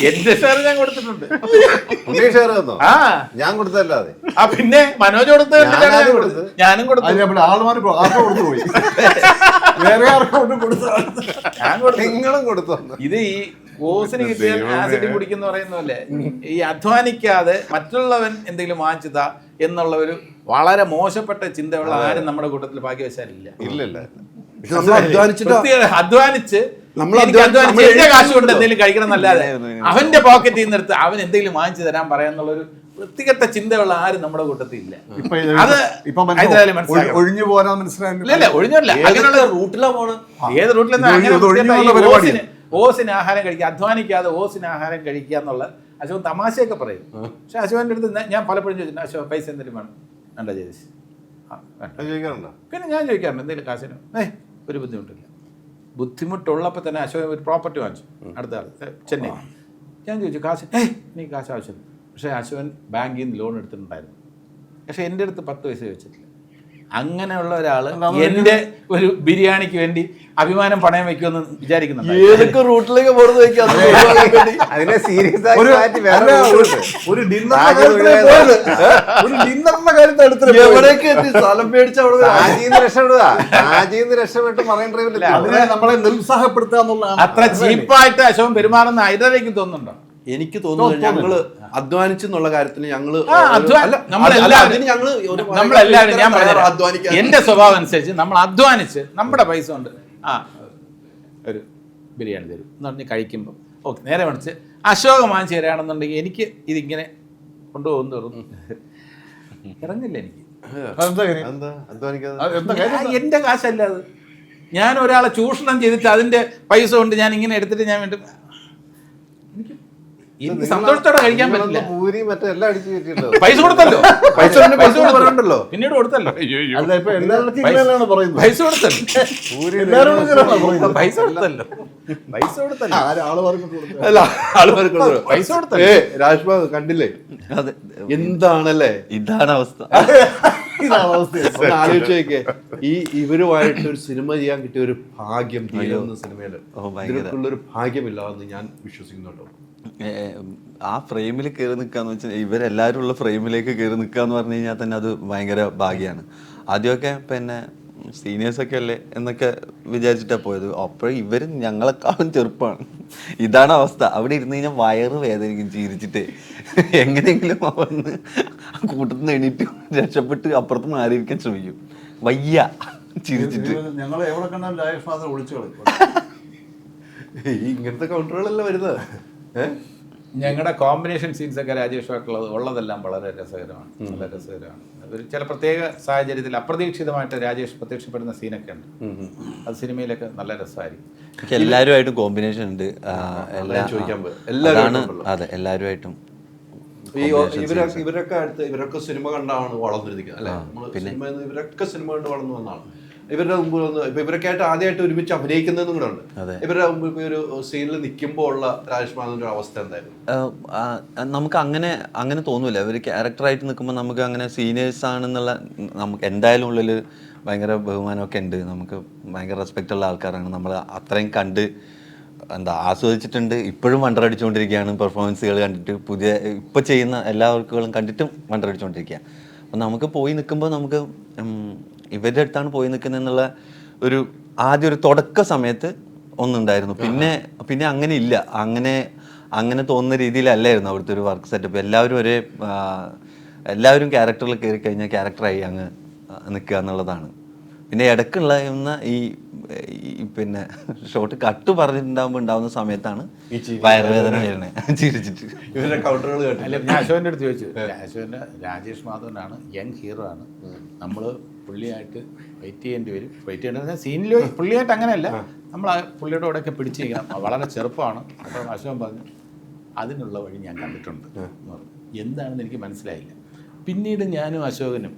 എന്റെ ഷെയർ ഞാൻ കൊടുത്തിട്ടുണ്ട്. പുതിയ ഷെയർ തന്നോ? ആ, ഞാൻ കൊടുത്തല്ലാതെ. ആ പിന്നെ മനോജ് കൊടുത്തത്, ഞാനും കൊടുത്തു. ആൾമാർ ആർക്കും കൊടുത്തു പോയി, വേറെ ആർക്കും കൊടുത്തു, ഞാൻ കൊടുത്തു. നിങ്ങളും കൊടുത്തു. ഇത് ഈ ഓസിന് കിട്ടിയ ആസിഡ് കുടിക്കുന്ന പറയുന്നല്ലേ, ഈ അധ്വാനിക്കാതെ മറ്റുള്ളവൻ എന്തെങ്കിലും വാങ്ങിച്ചതാ എന്നുള്ള ഒരു വളരെ മോശപ്പെട്ട ചിന്തയുള്ള ആരും നമ്മുടെ കൂട്ടത്തിൽ ഭാഗ്യവശാലില്ല. ഇല്ലല്ല, അധ്വാനിച്ച് എന്റെ കാശ് കൊണ്ട് എന്തെങ്കിലും കഴിക്കണം എന്നല്ലാതെ അവന്റെ പോക്കറ്റിൽ നിന്ന് എടുത്ത് അവൻ എന്തെങ്കിലും വാങ്ങിച്ചു തരാൻ പറയാന്നുള്ളൊരു വൃത്തികെട്ട ചിന്തയുള്ള ആരും നമ്മുടെ കൂട്ടത്തിൽ ഇല്ല. അത് ഒഴിഞ്ഞു പോരാൻ മനസ്സിലായില്ല. ഇല്ല, ഒഴിഞ്ഞല്ല. അങ്ങനെയുള്ള റൂട്ടിലാ പോണ്. ഏത് റൂട്ടിൽ ഓസിന് ആഹാരം കഴിക്കുക, അധ്വാനിക്കാതെ ഓസിന് ആഹാരം കഴിക്കുക എന്നുള്ള അശോകൻ തമാശയൊക്കെ പറയും. പക്ഷെ അശോകന്റെ അടുത്ത് ഞാൻ പലപ്പോഴും ചോദിച്ചിട്ടുണ്ട്, അശോകൻ പൈസ എന്തെങ്കിലും വേണം? വേണ്ട ജയദേശ്. ചോദിക്കാറുണ്ടോ? പിന്നെ ഞാൻ ചോദിക്കാറുണ്ട് എന്തെങ്കിലും കാശിന്. ഒരു ബുദ്ധിമുട്ടില്ല. ബുദ്ധിമുട്ടുള്ളപ്പോൾ തന്നെ അശോകൻ ഒരു പ്രോപ്പർട്ടി വാങ്ങിച്ചു അടുത്ത ആൾ ചെന്നൈ. ഞാൻ ചോദിച്ചു കാശ്, എനിക്ക് കാശ് ആവശ്യമില്ല. പക്ഷേ അശോകൻ ബാങ്കിൽ നിന്ന് ലോൺ എടുത്തിട്ടുണ്ടായിരുന്നു. പക്ഷെ എൻ്റെ അടുത്ത് 10 പൈസ ചോദിച്ചിട്ടില്ല. അങ്ങനെയുള്ള ഒരാൾ എൻ്റെ ഒരു ബിരിയാണിക്ക് വേണ്ടി അഭിമാനം പണയം വെക്കുമെന്ന് വിചാരിക്കുന്നുണ്ട്. ഏതൊക്കെ റൂട്ടിലേക്ക് പോകുന്നത് അതിനെ സീരിയസ് ഒരു ഡിന്നറിന്റെ കാര്യത്തിൽ എവിടേക്ക് സ്ഥലം മേടിച്ച രക്ഷപ്പെട്ട് മറൈൻ ഡ്രൈവിൽ അതിനെ നമ്മളെ നിരുത്സാഹപ്പെടുത്തുക എന്നുള്ളതാണ്. അത്ര ചീപ്പായിട്ട് അശോകൻ പെരുമാറുന്ന ഐഡലേക്ക് തോന്നുന്നുണ്ടോ? എനിക്ക് തോന്നുന്നു ഞങ്ങള് അധ്വാനിച്ചെന്നുള്ള കാര്യത്തിൽ ഞങ്ങള് നമ്മളെല്ലാവരും, ഞാൻ പറഞ്ഞത് എന്റെ സ്വഭാവം അനുസരിച്ച് നമ്മൾ അധ്വാനിച്ച് നമ്മുടെ പൈസ കൊണ്ട് ഒരു ബിരിയാണി തരും എന്ന് പറഞ്ഞ് കഴിക്കുമ്പോൾ ഓക്കെ. നേരെ മറിച്ച് അശോകൻ വാങ്ങിച്ച് തരാണെന്നുണ്ടെങ്കിൽ എനിക്ക് ഇതിങ്ങനെ കൊണ്ടുപോകുന്നു തോന്നുന്നു, ഇറങ്ങില്ല എനിക്ക്. എന്റെ കാശല്ല അത്. ഞാൻ ഒരാളെ ചൂഷണം ചെയ്തിട്ട് അതിന്റെ പൈസ കൊണ്ട് ഞാൻ ഇങ്ങനെ എടുത്തിട്ട് ഞാൻ വേണ്ടി എനിക്ക് സന്തോഷത്തോടെ കഴിക്കാൻ പറ്റില്ല. പൂരി മറ്റെല്ലാം അടിച്ചു കയറ്റിട്ടോ. പൈസ കൊടുത്തല്ലോ, പൈസ കൊടുത്തല്ലോ, പിന്നീട് കൊടുത്തല്ലോ, പൈസ കൊടുത്തല്ലോ. രാജ്ബാബ് കണ്ടില്ലേ എന്താണല്ലേ? ഇതാണ് അവസ്ഥ. ആലോചിച്ച് നോക്കിയേ, ഇവരുമായിട്ട് ഒരു സിനിമ ചെയ്യാൻ കിട്ടിയ ഒരു ഭാഗ്യം തീരുന്ന സിനിമയില് ഇവർക്കുള്ളൊരു ഭാഗ്യമില്ലാന്ന് ഞാൻ വിശ്വസിക്കുന്നുണ്ടോ? ആ ഫ്രെയിമിൽ കയറി നിൽക്കാന്ന് വെച്ചാൽ ഇവരെല്ലാവരും ഉള്ള ഫ്രെയിമിലേക്ക് കയറി നിൽക്കുക എന്ന് പറഞ്ഞു കഴിഞ്ഞാൽ തന്നെ അത് ഭയങ്കര ഭാഗ്യമാണ്. ആദ്യമൊക്കെ പിന്നെ സീനിയേഴ്സൊക്കെ അല്ലേ എന്നൊക്കെ വിചാരിച്ചിട്ടാണ് പോയത്. അപ്പോൾ ഇവർ ഞങ്ങളെക്കാളും ചെറുപ്പമാണ്. ഇതാണ് അവസ്ഥ. അവിടെ ഇരുന്ന് കഴിഞ്ഞാൽ വയറ് വേദനിക്കും ചിരിച്ചിട്ട്. എങ്ങനെയെങ്കിലും വന്ന് കൂട്ടത്തിൽ നിന്ന് എണീറ്റ് രക്ഷപ്പെട്ട് അപ്പുറത്ത് മാറിയിരിക്കാൻ ശ്രമിക്കും. വയ്യ ചിരിച്ചിട്ട്. ഞങ്ങൾ എവിടെ കണ്ടാലും രാജേഷ് വിളിച്ചു കളയും. ഇങ്ങനത്തെ കൗണ്ടറുകളല്ല വരുന്നത്. ഞങ്ങളുടെ കോമ്പിനേഷൻ സീൻസ് ഒക്കെ രാജേഷുമായിട്ടുള്ളത് ഉള്ളതെല്ലാം വളരെ രസകരമാണ്, വളരെ രസകരമാണ്. ഒരു ചില പ്രത്യേക സാഹചര്യത്തിൽ അപ്രതീക്ഷിതമായിട്ട് രാജേഷ് പ്രത്യക്ഷപ്പെടുന്ന സീനൊക്കെ ഉണ്ട്. അത് സിനിമയിലൊക്കെ നല്ല രസമായിരിക്കും. എനിക്ക് എല്ലാവരുമായിട്ടും കോമ്പിനേഷൻ ഉണ്ട്. ചോദിക്കാൻ പോയി. അതെ, എല്ലാവരുമായിട്ടും ഇവരൊക്കെ സിനിമ കണ്ടാണ് വളർന്നിരിക്കുന്നത് അല്ലെ. സിനിമ ഇവരൊക്കെ സിനിമ കണ്ട് വളർന്നു വന്നാണ്. ഇവരുടെ മുമ്പിൽ വന്ന് ഇപ്പൊ ഇവരൊക്കെ ആയിട്ട് ആദ്യമായിട്ട് ഒരുമിച്ച് അഭിനയിക്കുന്നതും കൂടെ ഉണ്ട്. ഇവരുടെ മുമ്പിൽ ഇപ്പൊ ഒരു സീനിൽ നിൽക്കുമ്പോൾ ഉള്ള രാജേഷ് മാധവന്റെ അവസ്ഥ എന്തായിരുന്നു? നമുക്ക് അങ്ങനെ തോന്നൂല. ഇവർ ക്യാരക്ടറായിട്ട് നിൽക്കുമ്പോൾ നമുക്ക് അങ്ങനെ സീനിയേഴ്സ് ആണെന്നുള്ള നമുക്ക് എന്തായാലും ഉള്ളിൽ ഭയങ്കര ബഹുമാനമൊക്കെ ഉണ്ട്. നമുക്ക് ഭയങ്കര റെസ്പെക്റ്റ് ഉള്ള ആൾക്കാരാണ്. നമ്മൾ അത്രയും കണ്ട് ആസ്വദിച്ചിട്ടുണ്ട്. ഇപ്പോഴും വണ്ടറടിച്ചുകൊണ്ടിരിക്കുകയാണ്. പെർഫോമൻസുകൾ കണ്ടിട്ട് ഇപ്പോൾ ചെയ്യുന്ന എല്ലാ വർക്കുകളും കണ്ടിട്ടും വണ്ടറടിച്ചുകൊണ്ടിരിക്കുക. അപ്പം നമുക്ക് പോയി നിൽക്കുമ്പോൾ നമുക്ക് ഇവരുടെ അടുത്താണ് പോയി നിൽക്കുന്നത് എന്നുള്ള ആദ്യം ഒരു തുടക്ക സമയത്ത് ഒന്നുണ്ടായിരുന്നു. പിന്നെ അങ്ങനെ ഇല്ല. അങ്ങനെ തോന്നുന്ന രീതിയിലല്ലായിരുന്നു അവിടുത്തെ ഒരു വർക്ക് സെറ്റപ്പ്. എല്ലാവരും ക്യാരക്ടറിൽ കയറി കഴിഞ്ഞാൽ ക്യാരക്ടറായി അങ്ങ് നിൽക്കുക എന്നുള്ളതാണ്. പിന്നെ ഇടയ്ക്കുള്ള ഈ പിന്നെ ഷോട്ട് കട്ട് പറഞ്ഞിട്ടുണ്ടാകുമ്പോൾ ഉണ്ടാവുന്ന സമയത്താണ് വയറുവേദന വരുന്നത് ചിരിച്ചിട്ട്. ഇവരുടെ കൗണ്ടറുകൾ അല്ല, ഞാൻ അശോകൻ്റെ അടുത്ത് ചോദിച്ചു. രാജേഷ് മാധവനാണ്, യങ് ഹീറോ ആണ്. നമ്മൾ പുള്ളിയായിട്ട് വെയിറ്റ് ചെയ്യേണ്ടി വരും. വെയിറ്റ് ചെയ്യേണ്ടത് സീനിൽ പുള്ളിയായിട്ട് അങ്ങനെയല്ല, നമ്മൾ ആ പുള്ളിയുടെ കൂടെയൊക്കെ പിടിച്ചിരിക്കണം. വളരെ ചെറുപ്പമാണ്. അപ്പോൾ അശോകൻ പറഞ്ഞു അതിനുള്ള വഴി ഞാൻ കണ്ടിട്ടുണ്ട് എന്ന് പറഞ്ഞു. എന്താണെന്ന് എനിക്ക് മനസ്സിലായില്ല. പിന്നീട് ഞാനും അശോകനും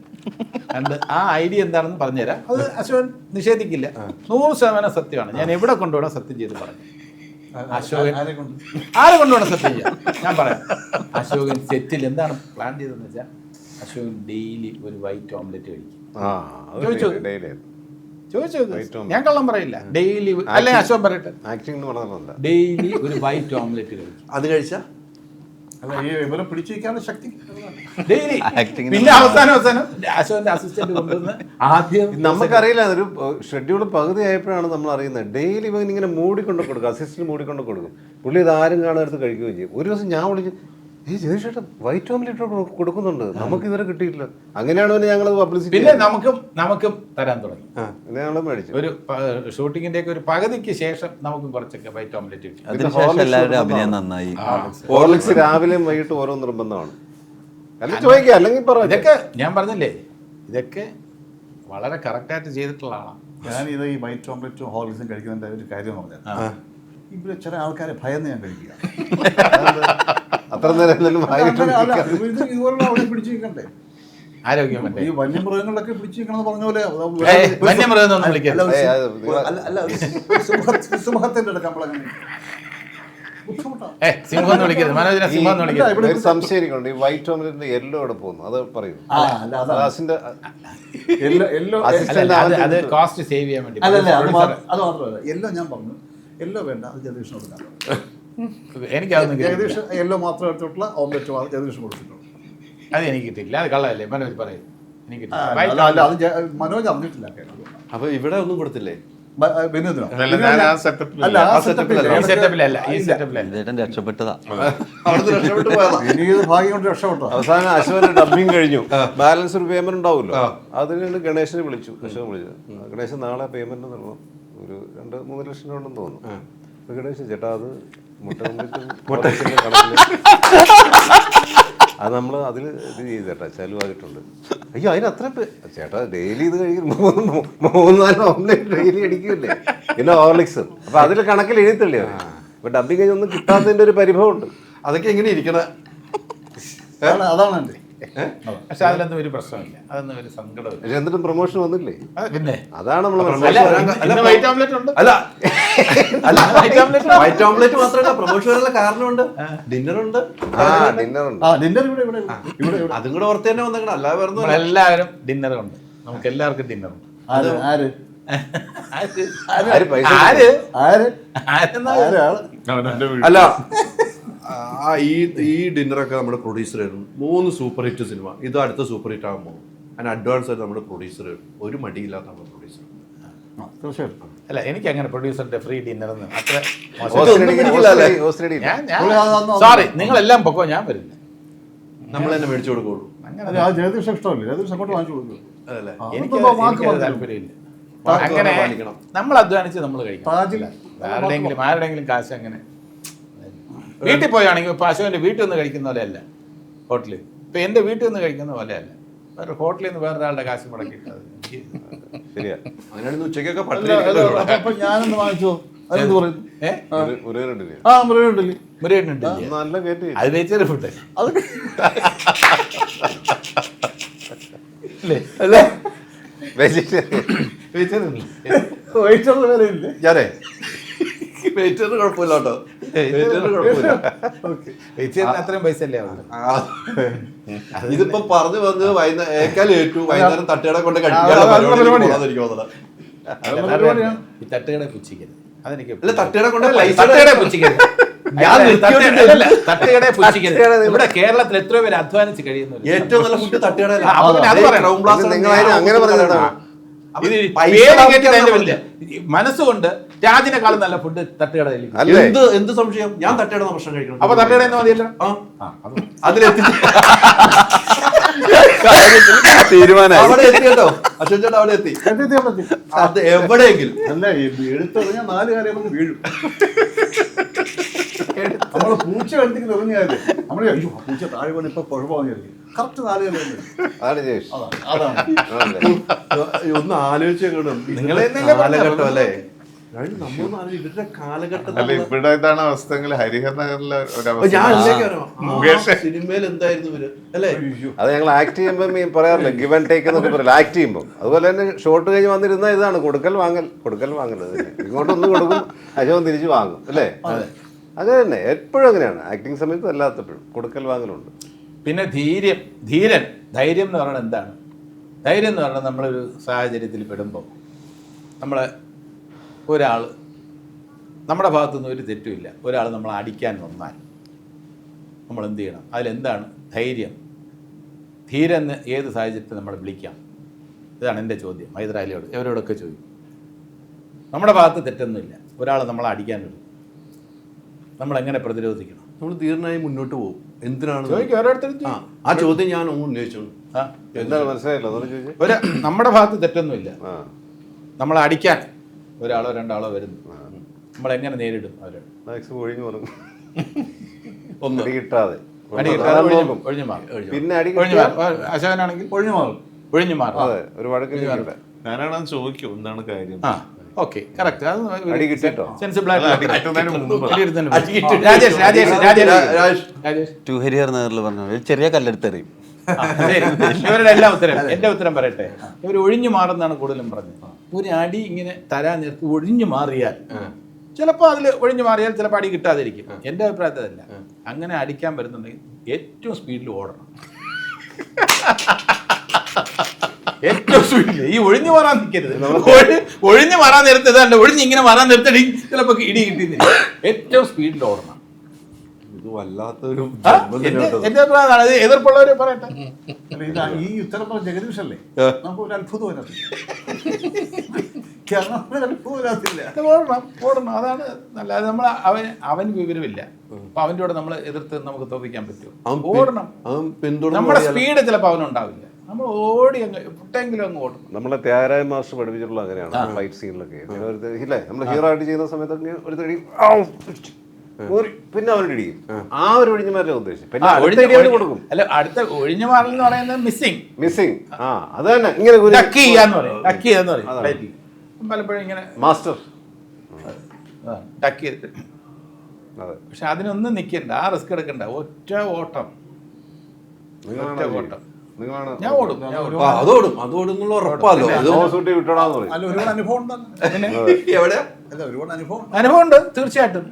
കണ്ട് ആ ഐഡിയ എന്താണെന്ന് പറഞ്ഞുതരാം. അത് അശോകൻ നിഷേധിക്കില്ല, 100% സത്യമാണ്. ഞാൻ എവിടെ കൊണ്ടുപോകണം സത്യം ചെയ്ത് പറഞ്ഞു. അശോകൻ ആരെ കൊണ്ടുപോകണം സത്യം ചെയ്യാം ഞാൻ പറയാം. അശോകൻ സെറ്റിൽ എന്താണ് പ്ലാൻ ചെയ്തതെന്ന് വെച്ചാൽ അശോകൻ ഡെയിലി ഒരു വൈറ്റ് ഓംലെറ്റ് കഴിക്കും. ചോദിച്ചു ഞാൻ കള്ളം പറയില്ല. ഡെയിലി അല്ലെ അശോകൻ പറയട്ടെ, ഡെയിലി ഒരു വൈറ്റ് ഓംലെറ്റ് കഴിക്കും. അത് കഴിച്ചാ ഇവരെ പിടിച്ചിരിക്കാനുള്ള ശക്തി ഡെയിലി. പിന്നെ അവസാനം അശോകന്റെ അസിസ്റ്റന്റ് കൊണ്ടുവന്ന് ആദ്യം നമുക്കറിയില്ല. അതൊരു ഷെഡ്യൂൾ പകുതി ആയപ്പോഴാണ് നമ്മൾ അറിയുന്നത്. ഡെയിലി ഇവൻ ഇങ്ങനെ മൂടിക്കൊണ്ട് കൊടുക്കും, അസിസ്റ്റന്റ് മൂടിക്കൊണ്ട് കൊടുക്കും. പുള്ളി ഇത് ആരും കാണാൻ കഴിക്കുകയും ചെയ്യും. ഒരു ദിവസം ഞാൻ വിളിച്ചു, ജയശേട്ടൻ വൈറ്റ് ഓംലെറ്റ് കൊടുക്കുന്നുണ്ട്, നമുക്ക് ഇതുവരെ കിട്ടിയിട്ടില്ല. അങ്ങനെയാണ് ഞങ്ങൾ പബ്ലിസിറ്റി. പിന്നെ നമുക്കും തരാൻ തുടങ്ങി. ഞങ്ങൾ മേടിച്ചു. ഒരു ഷൂട്ടിങ്ങിന്റെ ഒക്കെ ഒരു പകുതിക്ക് ശേഷം നമുക്കും കുറച്ചൊക്കെ വൈറ്റ് ഓംലെറ്റ് കിട്ടി. അതിനുശേഷം എല്ലാവരുടെ അഭിനയം നന്നായി. ഹോർലിക്സ് രാവിലെയും വൈകിട്ട് ഓരോ നിർബന്ധമാണ്. അല്ലെങ്കിൽ ചോദിക്കുക, അല്ലെങ്കിൽ പറയാം. ഇതൊക്കെ ഞാൻ പറഞ്ഞില്ലേ, ഇതൊക്കെ വളരെ കറക്റ്റായിട്ട് ചെയ്തിട്ടുള്ള ആളാണ്. ഞാനിത് ഈ വൈറ്റ് ഓംലെറ്റും ഹോർലിക്സും കഴിക്കുന്നതിന്റെ ഒരു കാര്യം പറഞ്ഞാൽ ഇവിടെ ചില ആൾക്കാരെ ഭയന്ന് ഞാൻ കഴിക്കുക. അത്ര നേരം ഇതുപോലുള്ള അവിടെ പിടിച്ചിരിക്കണ്ടേ ആരോഗ്യം. ഈ വന്യമൃഗങ്ങളിലൊക്കെ പിടിച്ചിരിക്കണം പറഞ്ഞ പോലെ വന്യമൃഗം സിംഹത്തിന്റെ അടുത്ത് നമ്മളങ്ങനെ സിംഹം എന്ന് വിളിക്കരുത്, മനോജിനെ സിംഹം എന്ന് വിളിക്കരുത്. സംശയിക്കുന്നുണ്ട് ഈ വൈറ്റ് ഓംലെറ്റിന്റെ യെല്ലോ അവിടെ പോകുന്നു. അത് പറയൂ. അത് കോസ്റ്റ് സേവ് ചെയ്യാൻ വേണ്ടി. അത് മാത്രമല്ല, യെല്ലോ ഞാൻ പറഞ്ഞു യെല്ലോ വേണ്ട, അത് ജഗദീഷ് കൊടുക്കാം. എനിക്കതൊന്നും ജഗദീഷ് യെല്ലോ മാത്രം എടുത്തിട്ടുള്ള ഓംലെറ്റ് ജഗദീഷ് കൊടുത്തിട്ടുണ്ട്. അത് എനിക്ക് കിട്ടിയില്ല. അത് കള്ളല്ലേ മനോജ് പറയും. എനിക്ക് മനോജ് അറിഞ്ഞിട്ടില്ല. അപ്പൊ ഇവിടെ ഒന്നും കൊടുത്തില്ലേ? രക്ഷപ്പെട്ടതാ. അവസാനം അശോകന്റെ ഡബിങ് കഴിഞ്ഞു. ബാലൻസ് ഒരു പേയ്മെന്റ് ഉണ്ടാവുമല്ലോ, അതിന് ഗണേശനെ വിളിച്ചു. അശോകൻ വിളിച്ചു. ഗണേശൻ നാളെ പേയ്മെന്റ് തരണം, ഒരു 2-3 ലക്ഷം ഉണ്ടെന്ന് തോന്നുന്നു. ഗണേശൻ ചേട്ടാ അത് അത് നമ്മൾ അതിൽ ഇത് ചെയ്തേട്ടാ ചെലവായിട്ടുണ്ട്. അയ്യോ അതിനത്ര ചേട്ടാ ഡെയിലി ഇത് കഴിക്കും, 3-4 ഓംലെറ്റ് ഡെയിലി അടിക്കുമല്ലേ. പിന്നെ ഹോർലിക്സ് അപ്പൊ അതിൽ കണക്കിൽ എഴുതിത്തള്ളി. അപ്പൊ ഡബിങ് കഴിഞ്ഞൊന്നും കിട്ടാത്തതിന്റെ ഒരു പരിഭവം ഉണ്ട്. അതൊക്കെ എങ്ങനെ ഇരിക്കണ അതാണ് എന്റെ. പക്ഷെ അതിലൊന്നും ഒരു പ്രശ്നമില്ല, അതൊന്നും ഒരു സങ്കടമില്ല. പക്ഷെ എന്നിട്ടും പ്രൊമോഷൻ വന്നില്ലേ? പിന്നെ അതാണ് നമ്മൾ വൈറ്റ് ഓംലെറ്റ് ഉണ്ട്. അല്ല വൈറ്റ് ഓംലെറ്റ് മാത്രമല്ല, പ്രൊമോഷൻ വരാനുള്ള കാരണമുണ്ട്. ഡിന്നറുണ്ട്. അതും കൂടെ ഓർത്ത് തന്നെ വന്നേക്കണം. അല്ലാതെ വേറെ എല്ലാവരും ഡിന്നർ ഉണ്ട്. നമുക്ക് എല്ലാവർക്കും ഡിന്നർ ഉണ്ട്. അല്ല ഈ ഡിന്നറൊക്കെ നമ്മുടെ പ്രൊഡ്യൂസർ ആയിരുന്നു. 3 സൂപ്പർ ഹിറ്റ് സിനിമ, ഇത് അടുത്ത സൂപ്പർ ഹിറ്റ് ആകാൻ പോകും. അതിന് അഡ്വാൻസ് ആയിട്ട് നമ്മുടെ പ്രൊഡ്യൂസർ, ഒരു മടിയില്ലാത്ത നമ്മുടെ പ്രൊഡ്യൂസർ. തീർച്ചയായിട്ടും. അല്ല എനിക്ക് അങ്ങനെ പ്രൊഡ്യൂസറിന്റെ ഫ്രീ ഡിന്നർ ഒന്നും അത്ര സോറി, നിങ്ങളെല്ലാം പൊക്കോ, ഞാൻ വരില്ല. നമ്മൾ തന്നെ മേടിച്ചു കൊടുക്കുള്ളൂ. ജഗദീഷ് ഇഷ്ടമല്ലേ, ജഗദീഷ് അങ്ങോട്ട് വാങ്ങിച്ചു കൊടുക്കും. എനിക്ക് താല്പര്യമില്ല. അങ്ങനെ നമ്മൾ അധ്വാനിച്ച് നമ്മൾ കഴിക്കും. ആരുടെയെങ്കിലും കാശ് അങ്ങനെ വീട്ടിൽ പോയാണെങ്കിൽ ഇപ്പൊ അശോകന്റെ വീട്ടിൽ നിന്ന് കഴിക്കുന്ന പോലെയല്ല ഹോട്ടലിൽ. ഇപ്പൊ എന്റെ വീട്ടിൽ നിന്ന് കഴിക്കുന്ന പോലെയല്ല. വേറെ ഹോട്ടലിൽ നിന്ന് വേറൊരാളുടെ കാശ് മുടക്കിയിട്ടത് ശരിയാ. അങ്ങനെയാണെങ്കിൽ ഉച്ചയ്ക്കൊക്കെ അപ്പൊ ഞാനൊന്ന് വാങ്ങിച്ചോ, അതെന്ത് പറയുന്നു? മുരുകനുണ്ടല്ലേ? ആ മൃഗമുണ്ടല്ലേ? മുരേനുണ്ട്. നല്ല കേട്ട് അത് വെച്ചൊരു ഫുഡ് അല്ലേ? വെജിറ്റേറിയൻ വൈറ്റുള്ള വിലയില്ലേ? ഞാനേ വെയിറ്ററിന് കുഴപ്പമില്ല കേട്ടോ, വെയിറ്ററിന് കുഴപ്പമില്ല. വെച്ചേരിന് അത്രയും പൈസ അല്ലേ ആവുള്ളൂ. ഇതിപ്പോ പറഞ്ഞു വന്ന് വൈകുന്നേരം ഏറ്റു വൈകുന്നേരം തട്ടുകട കൊണ്ട് ഈ തട്ടുകട പുച്ഛിക്കരുത്. അതെനിക്ക് അല്ല തട്ടുകട കൊണ്ട് തട്ടുകട പുച്ഛിക്കരുത്. തട്ടുകടയെ പുച്ഛിക്കരുത്. ഇവിടെ കേരളത്തിൽ എത്രയോ പേര് അധ്വാനിച്ച് കഴിയുന്നു. ഏറ്റവും നല്ല ഫുഡ് തട്ടുകടയിലാണ്. അങ്ങനെ പറഞ്ഞാ മനസ്സുകൊണ്ട് രാജിനെക്കാളും നല്ല ഫുഡ് തട്ടുകടയിൽ. എന്ത് സംശയം, ഞാൻ തട്ടുകട ഭക്ഷണം കഴിക്കണം. അപ്പൊ തട്ടുകട മതിയല്ലോ. അതിലെത്തി തീരുമാനം അവിടെ എത്തി കേട്ടോ, അശ്വൻ ചേട്ടാ അവിടെ എത്തി. അത് എവിടെയെങ്കിലും അല്ല, എടുത്തെറിഞ്ഞാൽ 4 കാര്യം നമുക്ക് വീഴും. നമ്മള് പൂച്ച എടുത്തേക്ക് എറിഞ്ഞാല് നമ്മള് അയ്യോ പൂച്ച താഴെ വീണ് ഇപ്പൊ കുഴപ്പമായിരിക്കും. കറക്റ്റ് 4 കാര്യം അതാണ് ജയേഷ്. അതാണ്. ഒന്ന് ആലോചിച്ചേ നിങ്ങൾ കാലഘട്ടം അല്ലേ, ഇവരുടെ കാലഘട്ടത്തിൽ അല്ല ഇവിടെ ഇതാണ് അവസ്ഥ. ഹരിഹർ നഗറിലെ സിനിമയിൽ എന്തായിരുന്നു ഇവര് അല്ലേ? അത് ഞങ്ങൾ ആക്ട് ചെയ്യുമ്പോൾ പറയാറില്ല ഗിവ് ആൻഡ് ടേക്ക് എന്നൊക്കെ പറയില്ല ആക്ട് ചെയ്യുമ്പോൾ. അതുപോലെ തന്നെ ഷോട്ട് കഴിഞ്ഞ് വന്നിരുന്ന ഇതാണ് കൊടുക്കൽ വാങ്ങൽ ഇങ്ങോട്ടൊന്ന് കൊടുക്കും, അശോകൻ തിരിച്ച് വാങ്ങും അല്ലേ? അങ്ങനെ തന്നെ എപ്പോഴും അങ്ങനെയാണ്, ആക്ടിങ് സമയത്ത് അല്ലാത്തപ്പോഴും കൊടുക്കൽ വാങ്ങലുണ്ട്. പിന്നെ ധൈര്യം എന്ന് പറയുന്നത് എന്താണ്? ധൈര്യം എന്ന് പറഞ്ഞാൽ നമ്മളൊരു സാഹചര്യത്തിൽ പെടുമ്പോൾ ഒരാൾ നമ്മുടെ ഭാഗത്തുനിന്ന് ഒരു തെറ്റുമില്ല, ഒരാൾ നമ്മളെ അടിക്കാൻ വന്നാൽ നമ്മൾ എന്ത് ചെയ്യണം? അതിലെന്താണ് ധൈര്യം? ധീരെന്ന് ഏത് സാഹചര്യത്തിൽ നമ്മൾ വിളിക്കാം? ഇതാണ് എൻ്റെ ചോദ്യം ഹൈദരാലിയോട്, ഇവരോടൊക്കെ ചോദിക്കും. നമ്മുടെ ഭാഗത്ത് തെറ്റൊന്നുമില്ല, ഒരാൾ നമ്മളെ അടിക്കാൻ വരും, നമ്മളെങ്ങനെ പ്രതിരോധിക്കണം? നമ്മൾ ധീരനായി മുന്നോട്ട് പോകും. എന്തിനാണ് ചോദിക്കും, ഓരോരുത്തരും ആ ചോദ്യം ഞാൻ ഉന്നയിച്ചു. എന്താണ് മനസ്സിലായില്ല നമ്മുടെ ഭാഗത്ത് തെറ്റൊന്നുമില്ല, നമ്മളെ അടിക്കാൻ ഒരാളോ രണ്ടാളോ വരുന്നു, നമ്മളെങ്ങനെ നേരിടും? അവരെ ഒഴിഞ്ഞു പോകും, ഒന്ന് കിട്ടാതെ ഒഴിഞ്ഞു മാറും. പിന്നെ അശോകനാണെങ്കിൽ ഒഴിഞ്ഞു മാറും. അതെ, ഒരു വഴക്ക് ഞാനാണ് ചോദിക്കും എന്താണ് കാര്യം. Okay, correct. അടി കിട്ടിട്ടോ സെൻസിബിൾ ടു ഹരിഹർ നഗറിൽ പറഞ്ഞ ചെറിയ കല്ലെടുത്തെറിയും. ഇവരുടെ എല്ലാ ഉത്തരം എന്റെ ഉത്തരം പറയട്ടെ. ഇവർ ഒഴിഞ്ഞു മാറുന്നതാണ് കൂടുതലും പറഞ്ഞത്. ഒരു അടി ഇങ്ങനെ തരാൻ നേരത്ത് ഒഴിഞ്ഞു മാറിയാൽ ചിലപ്പോൾ അതിൽ ഒഴിഞ്ഞു മാറിയാൽ ചിലപ്പോൾ അടി കിട്ടാതിരിക്കും. എൻ്റെ അഭിപ്രായത്തിലല്ല, അങ്ങനെ അടിക്കാൻ വരുന്നുണ്ടെങ്കിൽ ഏറ്റവും സ്പീഡിൽ ഓടണം. ഏറ്റവും സ്പീഡിൽ ഈ ഒഴിഞ്ഞു മാറാൻ നിൽക്കരുത്. ഒഴിഞ്ഞു മാറാൻ നേരത്തെ ഇതാണ്ട് ഒഴിഞ്ഞിങ്ങനെ മാറാൻ നേരത്തെ ചിലപ്പോൾ ഇടി കിട്ടിയില്ല. ഏറ്റവും സ്പീഡിൽ ഓടണം. ഇത് വല്ലാത്തൊരു എന്റെ അഭിപ്രായമാണ്. അത് എതിർപ്പുള്ളവർ പറയട്ടെ. ഈ ഉത്തരം പറഞ്ഞ ജഗദീഷല്ലേ, നമുക്ക് ഒരു അത്ഭുതം ഓടണം, അതാണ് നല്ലത്. നമ്മൾ അവന് വിവരമില്ല, അപ്പൊ അവൻ്റെ കൂടെ നമ്മൾ എതിർത്ത് നമുക്ക് തോപ്പിക്കാൻ പറ്റും. ഓടണം. നമ്മുടെ സ്പീഡ് ചിലപ്പോൾ അവനുണ്ടാവില്ല, നമ്മൾ ഓടി എവിടെയെങ്കിലും അങ്ങ് ഓടും. നമ്മളെ ത്യാഗരായ മാസ്റ്റർ പഠിപ്പിച്ചിട്ടുള്ള അങ്ങനെയാണ് ഫൈറ്റ് സീനിലൊക്കെ. ഇല്ലേ, നമ്മൾ ഹീറോ ആയിട്ട് ചെയ്യുന്ന സമയത്തൊക്കെ ഒരു തടി പിന്നെ അവരുടെ ഇടിക്കും. ആ ഒരു ഒഴിഞ്ഞു മാറാൻ ഉദ്ദേശിച്ചു. പിന്നെ കൊടുക്കും. അല്ല, അടുത്ത ഒഴിഞ്ഞു മാറൽ എന്ന് പറയുന്നത് മിസ്സിങ്. അത് തന്നെ ഇങ്ങനെ ടക്ക് ചെയ്യാന്ന് പറയും. പലപ്പോഴും ഇങ്ങനെ മാസ്റ്റർ ടക്ക് ചെയ്തിട്ട്. പക്ഷെ അതിനൊന്നും നിൽക്കണ്ട, ആ റിസ്ക് എടുക്കണ്ട. ഒറ്റ ഓട്ടം. ഞാൻ ഓടും. അതോടുന്നുള്ള ഉറപ്പാലോ. ഒരുപാട് അനുഭവം അനുഭവമുണ്ട് തീർച്ചയായിട്ടും.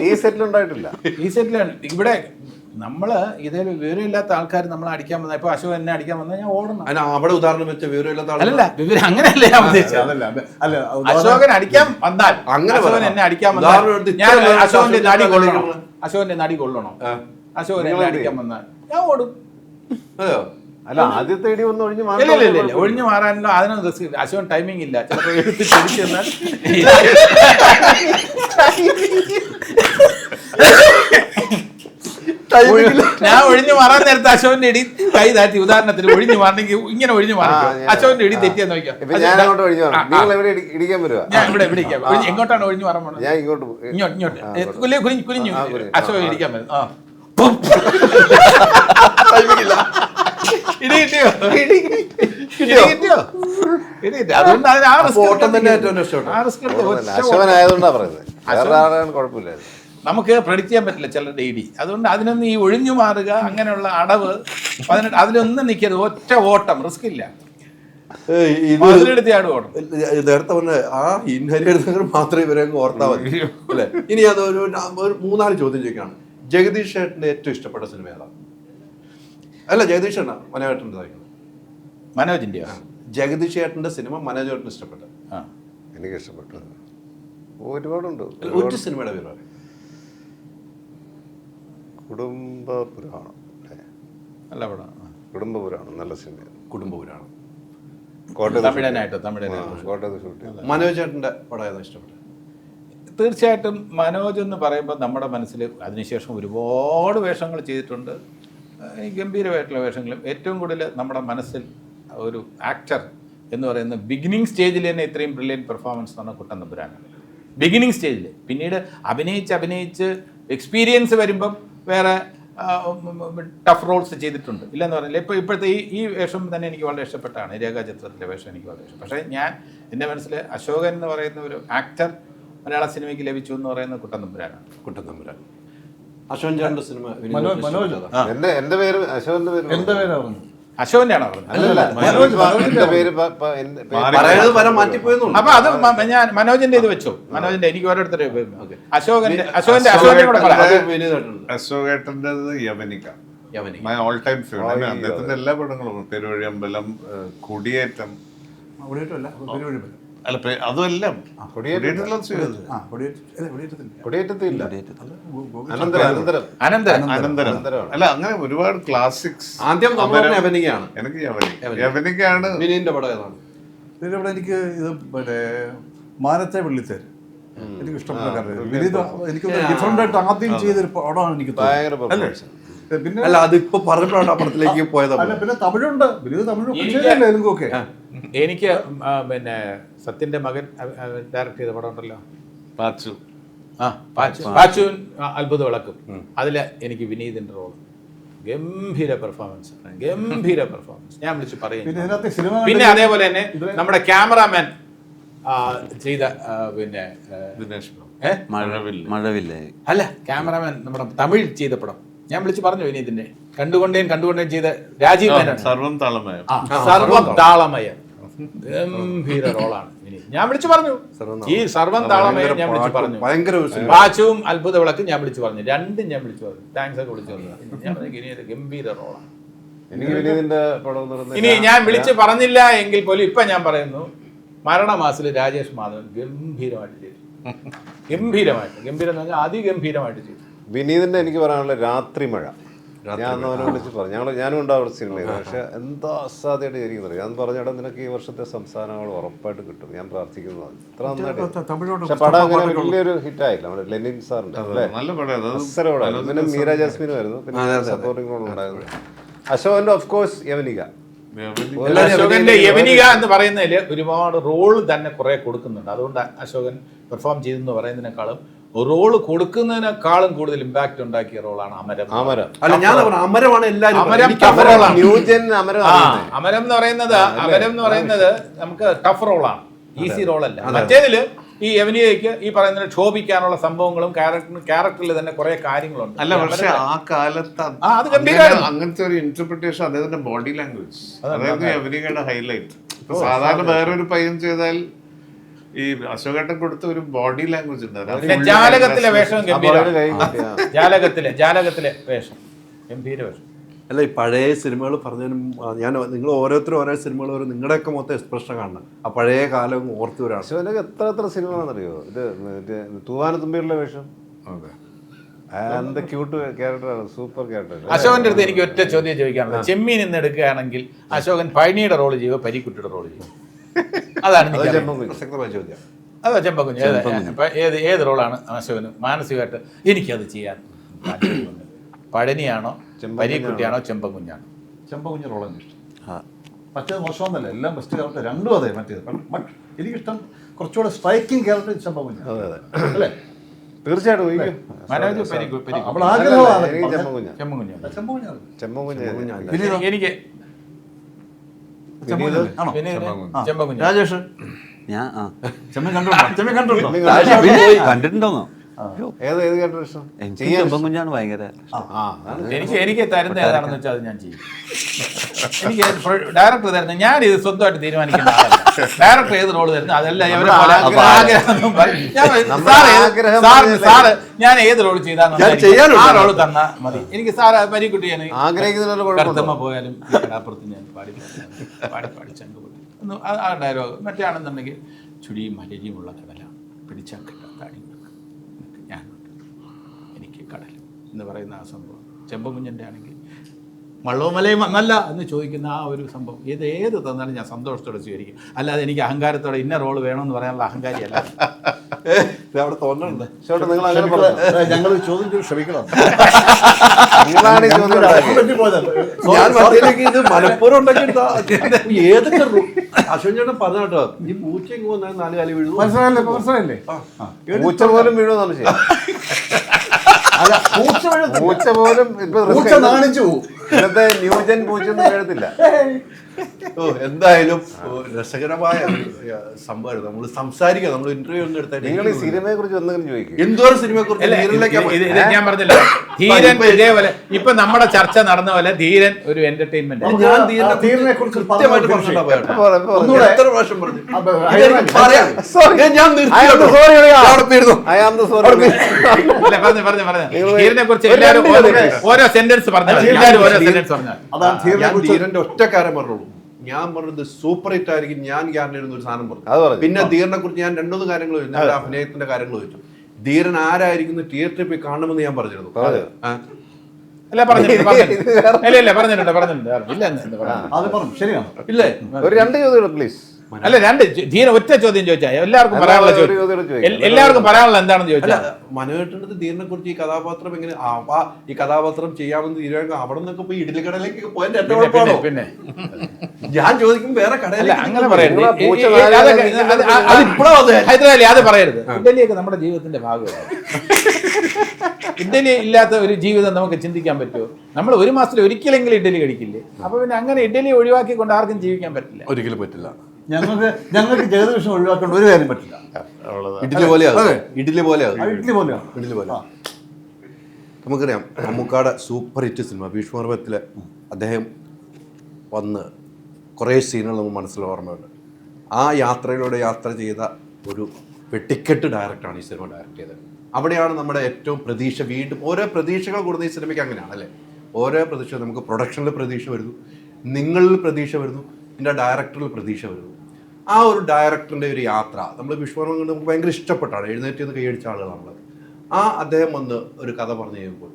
ഈ സെറ്റിൽ ഉണ്ടായിട്ടില്ല. ഈ സെറ്റിലാണ് ഇവിടെ നമ്മള് ഇതേ വിവരമില്ലാത്ത ആൾക്കാർ നമ്മളെ അടിക്കാൻ വന്നാൽ, ഇപ്പൊ അശോകൻ എന്നെ അടിക്കാൻ വന്നാൽ ഞാൻ ഓടണം. അവിടെ ഉദാഹരണം വെച്ച വിവരമില്ലാത്ത അല്ല, വിവരം അങ്ങനെയല്ലേ ഞാൻ ഉദ്ദേശിച്ചത്. അശോകൻ അടിക്കാൻ വന്നാൽ, അശോകൻ എന്നെ അടിക്കാൻ വന്നാൽ ഞാൻ അശോകന്റെ നടി കൊള്ളണം. അശോകൻ എന്നെ അടിക്കാൻ വന്നാൽ ഞാൻ ഓടും. അല്ല, ആദ്യത്തെ ഇടി ഒന്ന് ഒഴിഞ്ഞു ഇല്ല, ഒഴിഞ്ഞു മാറാനോ അതിനൊന്നും റിസ്ക് ഇല്ല. അശോകൻ ടൈമിംഗ് ഇല്ല, ചിലപ്പോൾ എടുത്ത് തിരിച്ചു തന്നാൽ ഞാൻ ഒഴിഞ്ഞു മാറാൻ നേരത്തെ അശോകന്റെ ഇടി കൈ താറ്റി, ഉദാഹരണത്തിന് ഒഴിഞ്ഞു മാറണമെങ്കിൽ ഇങ്ങനെ ഒഴിഞ്ഞു മാറിക്കും. അശോകന്റെ ഇടി തെറ്റിയെന്ന് നോക്കാം. ഞാൻ അങ്ങോട്ട് ഒഴിഞ്ഞു മാറാം. നിങ്ങൾ എവിടെ ഇടിക്കാൻ വരുവാ? ഞാൻ ഇവിടെ ഇടിക്കാം. എങ്ങോട്ടാണ് ഒഴിഞ്ഞു മാറാൻ പോണത്? ഞാൻ ഇങ്ങോട്ട് ഇങ്ങോട്ട് കുനിഞ്ഞു അശോകൻ ഇടിക്കാൻ പറ്റും. ആ ഇടി കിട്ടിയോ? ഇടി കിട്ടിയോ? ഇടി കിട്ടി. അതുകൊണ്ട് അതിന് ആ റിസ്ക് ഓട്ടം തന്നെ ഏറ്റവും ഇഷ്ടപ്പെട്ടു. ആ റിസ്ക് എടുത്ത് അശോകനായതുകൊണ്ടാണ് പറയുന്നത്. വേറെ ആരാണ് കുഴപ്പമില്ലായിരുന്നു. നമുക്ക് പ്രെഡിക്റ്റ് ചെയ്യാൻ പറ്റില്ല ചിലരുടെ ഇടി. അതുകൊണ്ട് അതിനൊന്നും ഈ ഒഴിഞ്ഞു മാറുക അങ്ങനെയുള്ള അടവ് അതിലൊന്നും നിൽക്കരുത്. ഒറ്റ ഓട്ടം, റിസ്ക് ഇല്ല. അതിലെടുത്ത് ആട് ഓടണം. നേരത്തെ പറഞ്ഞ ആ ഇൻഹരിയർ മാത്രമേ ഇവരെ ഓർത്താൽ മതി അല്ലേ? ഇനി അതൊരു 3-4 ചോദ്യം ചോദിക്കാണ്. ജഗദീഷ് ചേട്ടൻ്റെ ഏറ്റവും ഇഷ്ടപ്പെട്ട സിനിമ ഏതാണ്? അല്ല, ജഗദീഷ് ചേട്ടനാ മനോജേട്ടൻ്റെ മനോജിന്റെ ജഗദീഷ് ചേട്ടൻ്റെ സിനിമ മനോജേട്ടന് ഇഷ്ടപ്പെട്ട? എനിക്ക് ഇഷ്ടപ്പെട്ടു ഒരുപാടുണ്ട്. ഒരു സിനിമയുടെ പേര് പറയും. കുടുംബപുരാണം. നല്ല പടം. കുടുംബപുരാണം നല്ല സിനിമയാണ്. കുടുംബപുരാണം. തമിഴനായിട്ടോ? കോട്ടയത്ത് ഷൂട്ട് ചെയ്തു. മനോജ് ചേട്ടൻ്റെ പടം ഏതാ ഇഷ്ടപ്പെട്ടത്? തീർച്ചയായിട്ടും മനോജ് എന്ന് പറയുമ്പോൾ നമ്മുടെ മനസ്സിൽ അതിനുശേഷം ഒരുപാട് വേഷങ്ങൾ ചെയ്തിട്ടുണ്ട്, ഗംഭീരമായിട്ടുള്ള വേഷങ്ങളും. ഏറ്റവും കൂടുതൽ നമ്മുടെ മനസ്സിൽ ഒരു ആക്ടർ എന്ന് പറയുന്ന ബിഗിനിങ് സ്റ്റേജിൽ തന്നെ ഇത്രയും ബ്രില്യൻറ്റ് പെർഫോമൻസ് എന്ന് പറഞ്ഞാൽ കുട്ടൻ തമ്പുരാനാണ്. ബിഗിനിങ് സ്റ്റേജിൽ. പിന്നീട് അഭിനയിച്ച് എക്സ്പീരിയൻസ് വരുമ്പം വേറെ ടഫ് റോൾസ് ചെയ്തിട്ടുണ്ട്, ഇല്ലെന്ന് പറഞ്ഞില്ല. ഇപ്പോഴത്തെ ഈ വേഷം തന്നെ എനിക്ക് വളരെ ഇഷ്ടപ്പെട്ടാണ്. രേഖാചിത്രത്തിലെ വേഷം എനിക്ക് വളരെ ഇഷ്ടം. പക്ഷേ എൻ്റെ മനസ്സിൽ അശോകൻ എന്ന് പറയുന്ന ഒരു ആക്ടർ മലയാള സിനിമയ്ക്ക് ലഭിച്ചു എന്ന് പറയുന്നത് കുട്ടൻ തമ്പുരാനാണ്. കുട്ടൻ തമ്പുരാൻ. അശോകൻ ചേട്ടൻ്റെ സിനിമ എന്റെ പേര് അശോകന്റെ പേര് എന്റെ പേരാണ് അശോകന്റെ ആണോ പറഞ്ഞത്? എന്റെ പേര് മാറ്റിപ്പോയെന്നു. അപ്പൊ അത് ഞാൻ മനോജിന്റെ ഇത് വെച്ചോ. മനോജിന്റെ എനിക്ക് ഓരോരുത്തരെ അശോകന്റെ കൂടെ പറയാം. അശോകേട്ടൻ്റെത് യവനിക, മൈ ഓൾ ടൈം ഫേവറേറ്റ്. അദ്ദേഹത്തിന്റെ എല്ലാ പടങ്ങളും, പെരുവഴിയമ്പലം, കുടിയേറ്റം, അല്ല അതുമെല്ലാം കൊടിയേറ്റത്തില്ല. അനന്തരം അല്ല, അങ്ങനെ ഒരുപാട് ക്ലാസിക്സ്. ആദ്യം യവനികയാണ്. എനിക്ക് യവനികയാണ്. വിനീന്റെ പടം ഏതാണ്? ഇവിടെ എനിക്ക് ഇത് മറ്റേ മാനത്തെ വെള്ളിത്തേര് എനിക്ക് ഇഷ്ടപ്പെട്ട കാര്യം. എനിക്ക് ഡിഫറെന്റ് ആയിട്ട് ആദ്യം ചെയ്തൊരു പടമാണ് എനിക്ക് തോന്നുന്നത്. പിന്നെ അല്ല, അതിപ്പോ പറഞ്ഞപ്പോഴാണ് ആ പടത്തിലേക്ക് പോയത്. പിന്നെ തമിഴുണ്ട്, വിനീത് തമിഴ് എനിക്കൊക്കെ. എനിക്ക് പിന്നെ സത്യന്റെ മകൻ ഡയറക്ട് ചെയ്ത പടം ഉണ്ടല്ലോ, പാച്ചു. പാച്ചു അത്ഭുത വിളക്കും. അതില് എനിക്ക് വിനീതിന്റെ റോൾ ഗംഭീര പെർഫോമൻസ്. ഞാൻ വിളിച്ച് പറയും. പിന്നെ അതേപോലെ തന്നെ നമ്മുടെ ക്യാമറാമാൻ ചെയ്ത പിന്നെ മഴവില്ലേ അല്ല, ക്യാമറാമാൻ നമ്മുടെ തമിഴ് ചെയ്ത പടം ഞാൻ വിളിച്ച് പറഞ്ഞു വിനീതിന്റെ. കണ്ടുകൊണ്ടേൻ ചെയ്ത രാജീവ് മേനോൻ. സർവം താളമയം. ഗംഭീര റോളാണ് വിനീത്. ഞാൻ വിളിച്ചു പറഞ്ഞു ഈ സർവം താളമയം ഞാൻ വിളിച്ചു പറഞ്ഞു. പാച്ചുവും അത്ഭുത വിളക്കും ഞാൻ വിളിച്ചു പറഞ്ഞു. രണ്ടും ഞാൻ വിളിച്ചു പറഞ്ഞു. താങ്ക്സ് ഒക്കെ വിളിച്ചു പറഞ്ഞു. ഞാൻ പറഞ്ഞു ഗംഭീര റോളാണ്. ഇനി ഞാൻ വിളിച്ച് പറഞ്ഞില്ല എങ്കിൽ പോലും ഇപ്പൊ ഞാൻ പറയുന്നു, മരണമാസിൽ രാജേഷ് മാധവൻ ഗംഭീരമായിട്ട് ചെയ്തു. ഗംഭീരം എന്ന് പറഞ്ഞാൽ അതിഗംഭീരമായിട്ട് ചെയ്തു. വിനീതിന്റെ എനിക്ക് പറയാനുള്ള രാത്രി മഴ. ഞാൻ അവനെ വിളിച്ച് പറഞ്ഞു, ഞാനും ഉണ്ടാവും അവിടെ സിനിമയിൽ. പക്ഷെ എന്താ അസാധ്യമായിട്ട് ചെയ്തിരിക്കുന്നത്. ഞാൻ പറഞ്ഞിടം നിനക്ക് ഈ വർഷത്തെ സംസ്ഥാന അവാർഡ് ഉറപ്പായിട്ട് കിട്ടും, ഞാൻ പ്രാർത്ഥിക്കുന്നതാണ്. ഇത്ര നന്നായിട്ട്. പക്ഷെ പടം അങ്ങനെ വലിയൊരു ഹിറ്റായില്ല. നമ്മുടെ ലെനിൻ സാറിന്റെ അല്ലേ, പിന്നെ മീര ജാസ്മിനും ആയിരുന്നു, പിന്നെ സപ്പോർട്ടിംഗ് റോൾ ഉണ്ടായിരുന്നു. അശോകന്റെ ഓഫ് കോഴ്സ് യവനിക. അശോകന്റെ യവനിക എന്ന് പറയുന്നതിൽ ഒരുപാട് റോൾ തന്നെ കുറെ കൊടുക്കുന്നുണ്ട്. അതുകൊണ്ട് അശോകൻ പെർഫോം ചെയ്തെന്ന് പറയുന്നതിനേക്കാളും റോള് കൊടുക്കുന്നതിനേക്കാളും കൂടുതൽ ഇമ്പാക്ട് ഉണ്ടാക്കിയ റോളാണ് അമരം. അല്ല, ഞാൻ അമരമാണ് എല്ലാവരും. അമരം എന്ന് പറയുന്നത് നമുക്ക് ടഫ് റോളാണ്, ഈസി റോളല്ല. മറ്റേതില് ഈ യവനികയ്ക്ക് ഈ പറയുന്ന ക്ഷോഭിക്കാനുള്ള സംഭവങ്ങളും ക്യാരക്ടറിൽ തന്നെ കുറെ കാര്യങ്ങളുണ്ട്. അല്ല, പക്ഷെ ആ കാലത്ത് അങ്ങനത്തെ ഒരു ഇന്റർപ്രിട്ടേഷൻ അദ്ദേഹത്തിന്റെ ബോഡി ലാംഗ്വേജ്, അതായത് യവനികയുടെ ഹൈലൈറ്റ്. സാധാരണ വേറൊരു പയ്യൻ ചെയ്താൽ ഈ അശോകേട്ടൻ കൊടുത്ത ഒരു ബോഡി ലാംഗ്വേജ് ഉണ്ട്. ജാലകത്തിലെ വേഷം ജാലകത്തിലെ വേഷം ഗംഭീര വേഷം. അല്ല, ഈ പഴയ സിനിമകൾ പറഞ്ഞതിനും ഞാൻ നിങ്ങൾ ഓരോരുത്തരും ഓരോ സിനിമകൾ നിങ്ങളുടെയൊക്കെ മൊത്തം എക്സ്പ്രഷൻ കാണണം. ആ പഴയ കാലം ഓർത്തു വരാണ്. അശോകനൊക്കെ എത്ര സിനിമ ആണെന്നറിയോ? ഇത് തൂവാനത്തുമ്പിയുള്ള വേഷം, ക്യൂട്ട് ക്യാരക്ടറാണ്, സൂപ്പർ ക്യാരക്ടർ. അശോകന്റെ അടുത്ത് എനിക്ക് ഒറ്റ ചോദ്യം ചോദിക്കാനുള്ളത്, ചെമ്മീൻ എന്ന് എടുക്കുകയാണെങ്കിൽ അശോകൻ പഴനിയുടെ റോള് ചെയ്യുമോ പരിക്കുട്ടിയുടെ റോള് ചെയ്യുമോ? അതാണ് ചോദ്യം. അതോ ചെമ്പക്കുഞ്ഞ് ഏത് റോളാണ് അശോകന് മാനസികമായിട്ട് എനിക്കത് ചെയ്യാൻ? പഴനിയാണോ പരീക്കുട്ടിയാണോ ചെമ്പൻകുഞ്ഞാണോ? ചെമ്പകുഞ്ഞ് റോളാണ് ഇഷ്ടം. ആ. മറ്റേത് മോശമൊന്നല്ല, എല്ലാം ബെസ്റ്റ് ക്യാരക്ടർ രണ്ടും അതെ. മറ്റേത് ബട്ട് എനിക്കിഷ്ടം കുറച്ചുകൂടെ സ്ട്രൈക്കിംഗ് ക്യാരക്ടർ ചെമ്പകുഞ്ഞ്. അല്ലേ? തീർച്ചയായിട്ടും എനിക്ക് മനോജ് അവൾ ആഗ്രഹമാണ് എനിക്ക് ചെമ്പകുഞ്ഞ ചെമ്പൻകുഞ്ഞാണ്. ചെമ്പകുഞ്ഞാണ്. ചെമ്പകുഞ്ഞ എനിക്ക് ആണോ? ചെമ്പൻകുഞ്ഞ്. രാജേഷ് ഞാൻ ചെമ്മൻ കണ്ടിട്ടുണ്ടോ? ചെമ്മൻ കണ്ടിട്ടുണ്ടോ? കണ്ടിട്ടുണ്ടോന്നോ? ഏത് കേട്ടോ ഇഷ്ടം? എനിക്ക് ചെമ്പൻകുഞ്ഞാണ് ഭയങ്കര എനിക്ക് തരുന്ന ഏതാണെന്ന് വെച്ചാൽ അത് ഞാൻ ചെയ്യും. എനിക്ക് ഡയറക്ടർ തരുന്നത് ഞാൻ ഇത് സ്വന്തമായിട്ട് തീരുമാനിക്കുന്ന ആളല്ല. ഡയറക്ടർ ഏത് റോള് തരുന്നു അതെല്ലാം ഇവരെ പോലെ ആഗ്രഹം സാറ് ഞാൻ ഏത് റോള് ചെയ്താൽ ആ റോള് തന്നാ മതി. എനിക്ക് സാറ് പരീക്കുട്ടി ഞാൻ കറുത്തമ്മ പോയാലും കടാപ്പുറത്ത് ഞാൻ പാടി ചങ്കുപൊട്ടി ഒന്ന് ആ ഡയലോഗ്. മറ്റേ ആണെന്നുണ്ടെങ്കിൽ ചുടിയും മലരിയുമുള്ള കടല പിടിച്ചാൽ താടി ഞാൻ എനിക്ക് കടൽ എന്ന് പറയുന്ന ആ സംഭവം. ചെമ്പൻകുഞ്ഞൻ്റെ ആണെങ്കിൽ വള്ളവും മലയും വന്നല്ല എന്ന് ചോദിക്കുന്ന ആ ഒരു സംഭവം ഏത് തന്നാലും ഞാൻ സന്തോഷത്തോടെ സ്വീകരിക്കും. അല്ലാതെ എനിക്ക് അഹങ്കാരത്തോടെ ഇന്ന റോള് വേണമെന്ന് പറയാനുള്ള അഹങ്കാരിയല്ല. അവിടെ തോന്നുന്നുണ്ട്. ചേട്ടാ നിങ്ങൾ അങ്ങനെ പറഞ്ഞു. ഞങ്ങൾ ചോദ്യം ചെയ്ത് ക്ഷമിക്കണം. നിങ്ങളാണ് ഈ ചോദ്യം ഉണ്ടാക്കിയത്. ഞാൻ മധ്യയിലേക്ക് ഇത് മലപ്പുറം ഉണ്ടാക്കിയെടുത്ത ഏതൊക്കെ അശ്വൻ ചേട്ടൻ പറഞ്ഞ കേട്ടോ, ഈ പൂച്ച ഇങ്ങ് വന്നാൽ 4 കാലി വീഴുന്നു. മനസ്സിലായില്ലേ? പൂച്ച പോലും വീഴുമെന്നാണ് ശരി. അല്ല, പൂച്ച പോലും പൂച്ച നാണിച്ചു പോകും. ഇന്നത്തെ ന്യൂജൻ പൂച്ചൊന്നും വീഴത്തില്ല. എന്തായാലും രസകരമായ സംഭവം. നമ്മൾ സംസാരിക്കാം, നമ്മൾ ഇന്റർവ്യൂ ഒന്നും എടുത്താൽ നിങ്ങൾ ഈ സിനിമയെ കുറിച്ച് ഒന്നും ചോദിക്കും. എന്തോരം സിനിമയെ കുറിച്ച് ഞാൻ പറഞ്ഞില്ല, ധീരൻ ഇതേപോലെ ഇപ്പൊ നമ്മുടെ ചർച്ച നടന്ന പോലെ ധീരൻ ഒരു എന്റർടൈൻമെന്റ്. ഞാൻ ധീരനെ കുറിച്ച് കൃത്യമായിട്ട് എത്ര പ്രാവശ്യം പറഞ്ഞു. ധീരനെ കുറിച്ച് എല്ലാവരും ഓരോ സെന്റൻസ് പറഞ്ഞു. എല്ലാവരും ഓരോ സെന്റൻസ് പറഞ്ഞു. ധീരന്റെ ഒറ്റക്കാരൻ പറഞ്ഞോളൂ. ഞാൻ പറഞ്ഞത് സൂപ്പർ ഹിറ്റ് ആയിരിക്കും. ഞാൻ ഗ്യാരണ്ടിയിരുന്ന ഒരു സാധനം പറഞ്ഞു. പിന്നെ ധീരനെ കുറിച്ച് ഞാൻ 2-3 കാര്യങ്ങൾ ചോദിച്ചു. അഭിനയത്തിന്റെ കാര്യങ്ങൾ ചോദിച്ചു. ധീരൻ ആരായിരിക്കുന്നു തിയേറ്ററിൽ പോയി കാണണമെന്ന് ഞാൻ പറഞ്ഞിരുന്നു. അല്ല പറഞ്ഞിട്ടുണ്ട്. അത് പറഞ്ഞു. ശരിയാണ്. ഇല്ലേ? ഒരു 2 ചോദ്യം പ്ലീസ്. അല്ല ധീര ഒറ്റ ചോദ്യം ചോദിച്ചാൽ എല്ലാവർക്കും പറയാനുള്ള ചോദ്യം. എല്ലാവർക്കും പറയാനുള്ള എന്താണെന്ന് ചോദിച്ചാൽ മനോഹരന്റെ ധീരനെ കുറിച്ച് ഈ കഥാപാത്രം എങ്ങനെ ഈ കഥാപാത്രം ചെയ്യാമെന്ന് തീരുമാനിക്കും. അവിടെ നിന്നൊക്കെ പോയി ഇഡ്ഡലിക്കടയിലേക്ക് പോയാൽ എന്റെ കുഴപ്പമാണോ? പിന്നെ ഞാൻ ചോദിക്കും വേറെ കടയില്ല. അങ്ങനെ പറയരുത്. ഹൈദരാലി അത് പറയരുത്. ഇഡ്ഡലിയൊക്കെ നമ്മുടെ ജീവിതത്തിന്റെ ഭാഗമാണ്. ഇഡ്ഡലി ഇല്ലാത്ത ഒരു ജീവിതം നമുക്ക് ചിന്തിക്കാൻ പറ്റുമോ? നമ്മൾ ഒരു മാസത്തിൽ ഒരിക്കലെങ്കിലും ഇഡ്ഡലി കഴിക്കില്ലേ? അപ്പൊ പിന്നെ അങ്ങനെ ഇഡ്ഡലി ഒഴിവാക്കിക്കൊണ്ട് ആർക്കും ജീവിക്കാൻ പറ്റില്ല. ഒരിക്കലും പറ്റില്ല. ഞങ്ങൾക്ക് ജഗദീഷൻ ഒഴിവാക്കേണ്ട ഒരു കാര്യം പറ്റില്ല. ഇഡ്ഡലി പോലെയാണ്. ഇഡ്ഡലി പോലെയാണ്. നമുക്കറിയാം മമ്മൂക്കാടെ സൂപ്പർ ഹിറ്റ് സിനിമ ഭീഷ്മപർവത്തിലെ അദ്ദേഹം വന്ന് കുറേ സീനുകൾ നമുക്ക് മനസ്സിൽ ഓർമ്മയുണ്ട്. ആ യാത്രയിലൂടെ യാത്ര ചെയ്ത ഒരു വെട്ടിക്കെട്ട് ഡയറക്ടറാണ് ഈ സിനിമ ഡയറക്റ്റ് ചെയ്തത്. അവിടെയാണ് നമ്മുടെ ഏറ്റവും പ്രതീക്ഷ. വീണ്ടും ഓരോ പ്രതീക്ഷകൾ കൊടുത്ത ഈ സിനിമയ്ക്ക് അങ്ങനെയാണ് അല്ലേ? ഓരോ പ്രതീക്ഷ, നമുക്ക് പ്രൊഡക്ഷനിൽ പ്രതീക്ഷ വരുന്നു, നിങ്ങളിൽ പ്രതീക്ഷ വരുന്നു, ഇതിൻ്റെ ഡയറക്ടറിൽ പ്രതീക്ഷ വരുന്നു. ആ ഒരു ഡയറക്ടറിൻ്റെ ഒരു യാത്ര നമ്മൾ വിശ്വകർമ്മ കൊണ്ട് നമുക്ക് ഭയങ്കര ഇഷ്ടപ്പെട്ടാണ്. എഴുന്നേറ്റ് നിന്ന് കൈയടിച്ച ആളുകൾ നമ്മൾ. അദ്ദേഹം വന്ന് ഒരു കഥ പറഞ്ഞു കഴിയുമ്പോൾ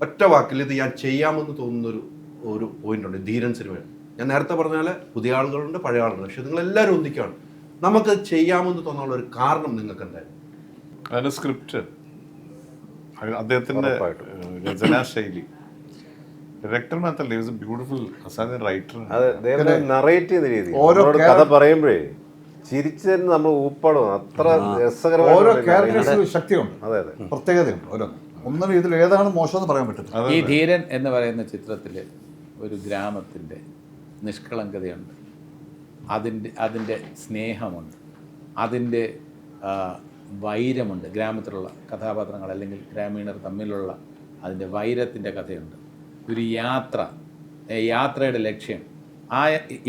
ഒറ്റ വാക്കിൽ ഇത് ഞാൻ ചെയ്യാമെന്ന് തോന്നുന്നൊരു പോയിന്റുണ്ട് ധീരൻ സിനിമയിൽ. ഞാൻ നേരത്തെ പറഞ്ഞാൽ പുതിയ ആളുകളുണ്ട്, പഴയ ആളുകളുണ്ട്. പക്ഷെ നിങ്ങളെല്ലാവരും ഒന്നിക്കുകയാണ്. നമുക്കത് ചെയ്യാമെന്ന് തോന്നാനുള്ള ഒരു കാരണം നിങ്ങൾക്ക് എന്തായാലും അതിൻ്റെ സ്ക്രിപ്റ്റ്, അദ്ദേഹത്തിൻ്റെ രചനാശൈലി, ഡയറക്ടർ മാത്രമല്ല, ഈസ് എ ബ്യൂട്ടിഫുൾ അസാധ്യ റൈറ്റർ. അതെ, നറേറ്റ് ചെയ്യുന്ന രീതി, ഓരോ കഥ പറയുമ്പോഴേ ചിരിച്ചു തന്നെ നമ്മൾ ഊപ്പാടും. അത്ര രസകരമായ ഓരോ ക്യാരക്ടേഴ്സിനും ശക്തിയുണ്ട്. അതെ അതെ, പ്രത്യേകതയുണ്ട്. ഒന്നും ഇതിൽ ഏതാണ് മോശമെന്ന് പറയാൻ പറ്റില്ല. ഈ ധീരൻ എന്ന് പറയുന്ന ചിത്രത്തിൽ ഒരു ഗ്രാമത്തിൻ്റെ നിഷ്കളങ്കതയുണ്ട്, അതിൻ്റെ സ്നേഹമുണ്ട്, അതിൻ്റെ വൈരമുണ്ട്. ഗ്രാമത്തിലുള്ള കഥാപാത്രങ്ങൾ അല്ലെങ്കിൽ ഗ്രാമീണർ തമ്മിലുള്ള അതിൻ്റെ വൈരത്തിൻ്റെ കഥയുണ്ട്. ഒരു യാത്രയുടെ ലക്ഷ്യം, ആ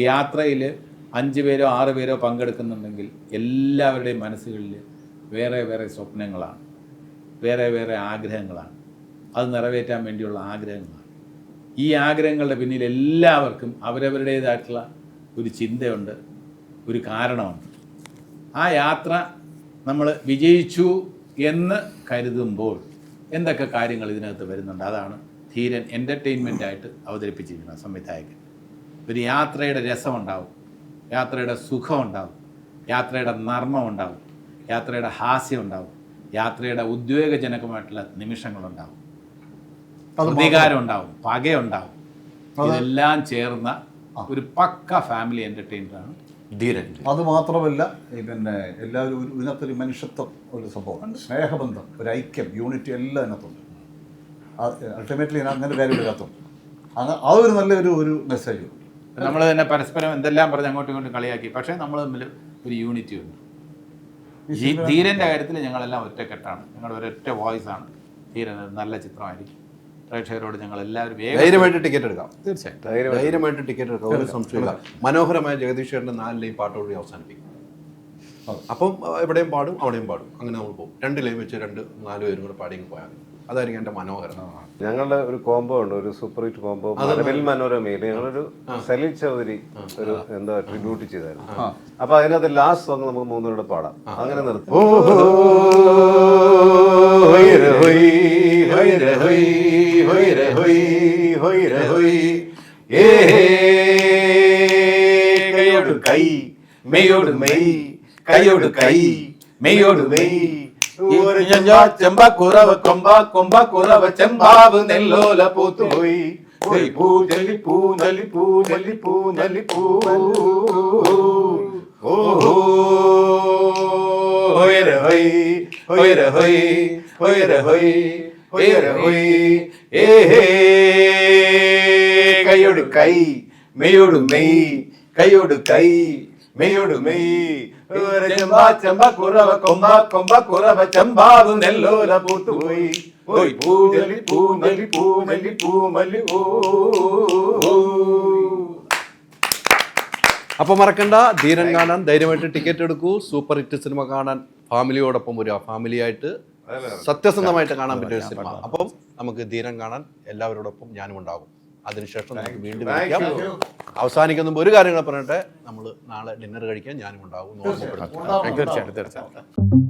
യാത്രയിൽ 5 പേരോ 6 പേരോ പങ്കെടുക്കുന്നുണ്ടെങ്കിൽ എല്ലാവരുടെയും മനസ്സുകളിൽ വേറെ വേറെ സ്വപ്നങ്ങളാണ്, വേറെ വേറെ ആഗ്രഹങ്ങളാണ്. അത് നിറവേറ്റാൻ വേണ്ടിയുള്ള ആഗ്രഹങ്ങളാണ്. ഈ ആഗ്രഹങ്ങളുടെ പിന്നിൽ എല്ലാവർക്കും അവരവരുടേതായിട്ടുള്ള ഒരു ചിന്തയുണ്ട്, ഒരു കാരണമുണ്ട്. ആ യാത്ര നമ്മൾ വിജയിച്ചു എന്ന് കരുതുമ്പോൾ എന്തൊക്കെ കാര്യങ്ങൾ ഇതിനകത്ത് വരുന്നുണ്ട്, അതാണ് ധീരൻ എൻ്റർടൈൻമെൻറ്റായിട്ട് അവതരിപ്പിച്ചിരിക്കുന്ന സംവിധായകൻ. ഒരു യാത്രയുടെ രസമുണ്ടാവും, യാത്രയുടെ സുഖമുണ്ടാവും, യാത്രയുടെ നർമ്മമുണ്ടാവും, യാത്രയുടെ ഹാസ്യം ഉണ്ടാവും, യാത്രയുടെ ഉദ്വേഗജനകമായിട്ടുള്ള നിമിഷങ്ങളുണ്ടാവും. പ്രതികാരം ഉണ്ടാവും, പകയുണ്ടാവും, ഇതെല്ലാം ചേർന്ന ഒരു പക്ക ഫാമിലി എൻ്റർടൈനറാണ് ധീരൻ. അത് മാത്രമല്ല പിന്നെ എല്ലാവരും ഇതിനകത്തൊരു മനുഷ്യത്വം ഒരു സംഭവം, സ്നേഹബന്ധം, ഒരു ഐക്യം, യൂണിറ്റി എല്ലാം ഇതിനകത്തുണ്ട്. അൾട്ടിമേറ്റ്ലി അങ്ങനെ കാര്യം ഇതിനകത്തുണ്ട്. ആ ഒരു നല്ലൊരു മെസ്സേജ്. നമ്മൾ തന്നെ പരസ്പരം എന്തെല്ലാം പറഞ്ഞ് അങ്ങോട്ടും ഇങ്ങോട്ടും കളിയാക്കി, പക്ഷേ നമ്മൾ തമ്മിൽ ഒരു യൂണിറ്റി ഉണ്ട്. ഈ ധീരൻ്റെ കാര്യത്തിൽ ഞങ്ങളെല്ലാം ഒറ്റക്കെട്ടാണ്, ഞങ്ങളുടെ ഒരൊറ്റ വോയിസാണ്. ധീരൻ ഒരു നല്ല ചിത്രമായിരിക്കും. പ്രേക്ഷകരോട് ഞങ്ങൾ എല്ലാവരും ധൈര്യമായിട്ട് ടിക്കറ്റ് എടുക്കാം. തീർച്ചയായിട്ടും ധൈര്യമായിട്ട് ടിക്കറ്റ് എടുക്കാം, ഒരു സംശയമില്ല. മനോഹരമായ ജഗദീഷ് ചേട്ടൻ്റെ 4 ലൈൻ പാട്ടോടുകൂടി അവസാനിപ്പിക്കും. അപ്പം എവിടെയും പാടും അവിടെയും പാടും, അങ്ങനെ നമ്മൾ പോകും. 2 ലൈൻ വെച്ച് 2-4 പേരും കൂടെ പാടി പോയാൽ മതി. അതായിരിക്കും എൻ്റെ മനോഹരം. ഞങ്ങളുടെ ഒരു കോംബോ ഉണ്ട്, ഒരു സൂപ്പർ ഹിറ്റ് കോംബോ മഴവിൽ മനോരമയിൽ ഞങ്ങളൊരു സലീൽ ചൗധരി ഒരു എന്താ ട്രിബ്യൂട്ട് ചെയ്തായിരുന്നു. അപ്പൊ അതിനകത്ത് ലാസ്റ്റ് സോങ് നമുക്ക് 3 പേരുടെ പാടാം. അങ്ങനെ നിർത്തി. കൈയോട് കൈ മെയ്യോട് മെയ്, കൈയോട് കൈ മെയ്യോട് മെയ്, ചെമ്പ കുറവ് കൊമ്പ കൊമ്പ കുറവ് ചെമ്പാവ് നെല്ലോല പൂത്തുപോയി, പൂ ജല്ലി പൂ നല്ലി പൂ ജല്ലി പൂ നല്ലി പൂ. ഓഹോ ഹോയര ഹോയ് ഹോയര ഹോയ് ഹോയര ഹോയ് ഹോയര ഹോയ്, ഏഹേ കൈയോട് കൈ മെയ്യോട് മെയ്, കൈയോട് കൈ മെയ്യോട് മെയ്, ചെമ്പ ചെമ്പ കുറവ കൊമ്പ കൊമ്പ കുറവ ചെമ്പാവ് നെല്ലോല പൂത്തുപോയി, ഓയ് പൂ ജല്ലി പൂ നല്ലി പൂ നല്ലി പൂ മല്ലി. അപ്പോൾ മറക്കണ്ട, ധീരൻ കാണാൻ ധൈര്യമായിട്ട് ടിക്കറ്റ് എടുക്കൂ. സൂപ്പർ ഹിറ്റ് സിനിമ കാണാൻ ഫാമിലിയോടൊപ്പം വരിക, ഫാമിലിയായിട്ട് സത്യസന്ധമായിട്ട് കാണാൻ പറ്റിയ ഒരു സിനിമ. അപ്പം നമുക്ക് ധീരൻ കാണാൻ എല്ലാവരോടൊപ്പം ഞാനും ഉണ്ടാകും. അതിനുശേഷം നമുക്ക് വീണ്ടും വിളിക്കാം. അവസാനിക്കുന്ന ഒരു കാര്യം കൂടെ പറയട്ടെ, നമ്മൾ നാളെ ഡിന്നർ കഴിക്കാൻ ഞാനും ഉണ്ടാകും. തീർച്ചയായിട്ടും തീർച്ചയായിട്ടും.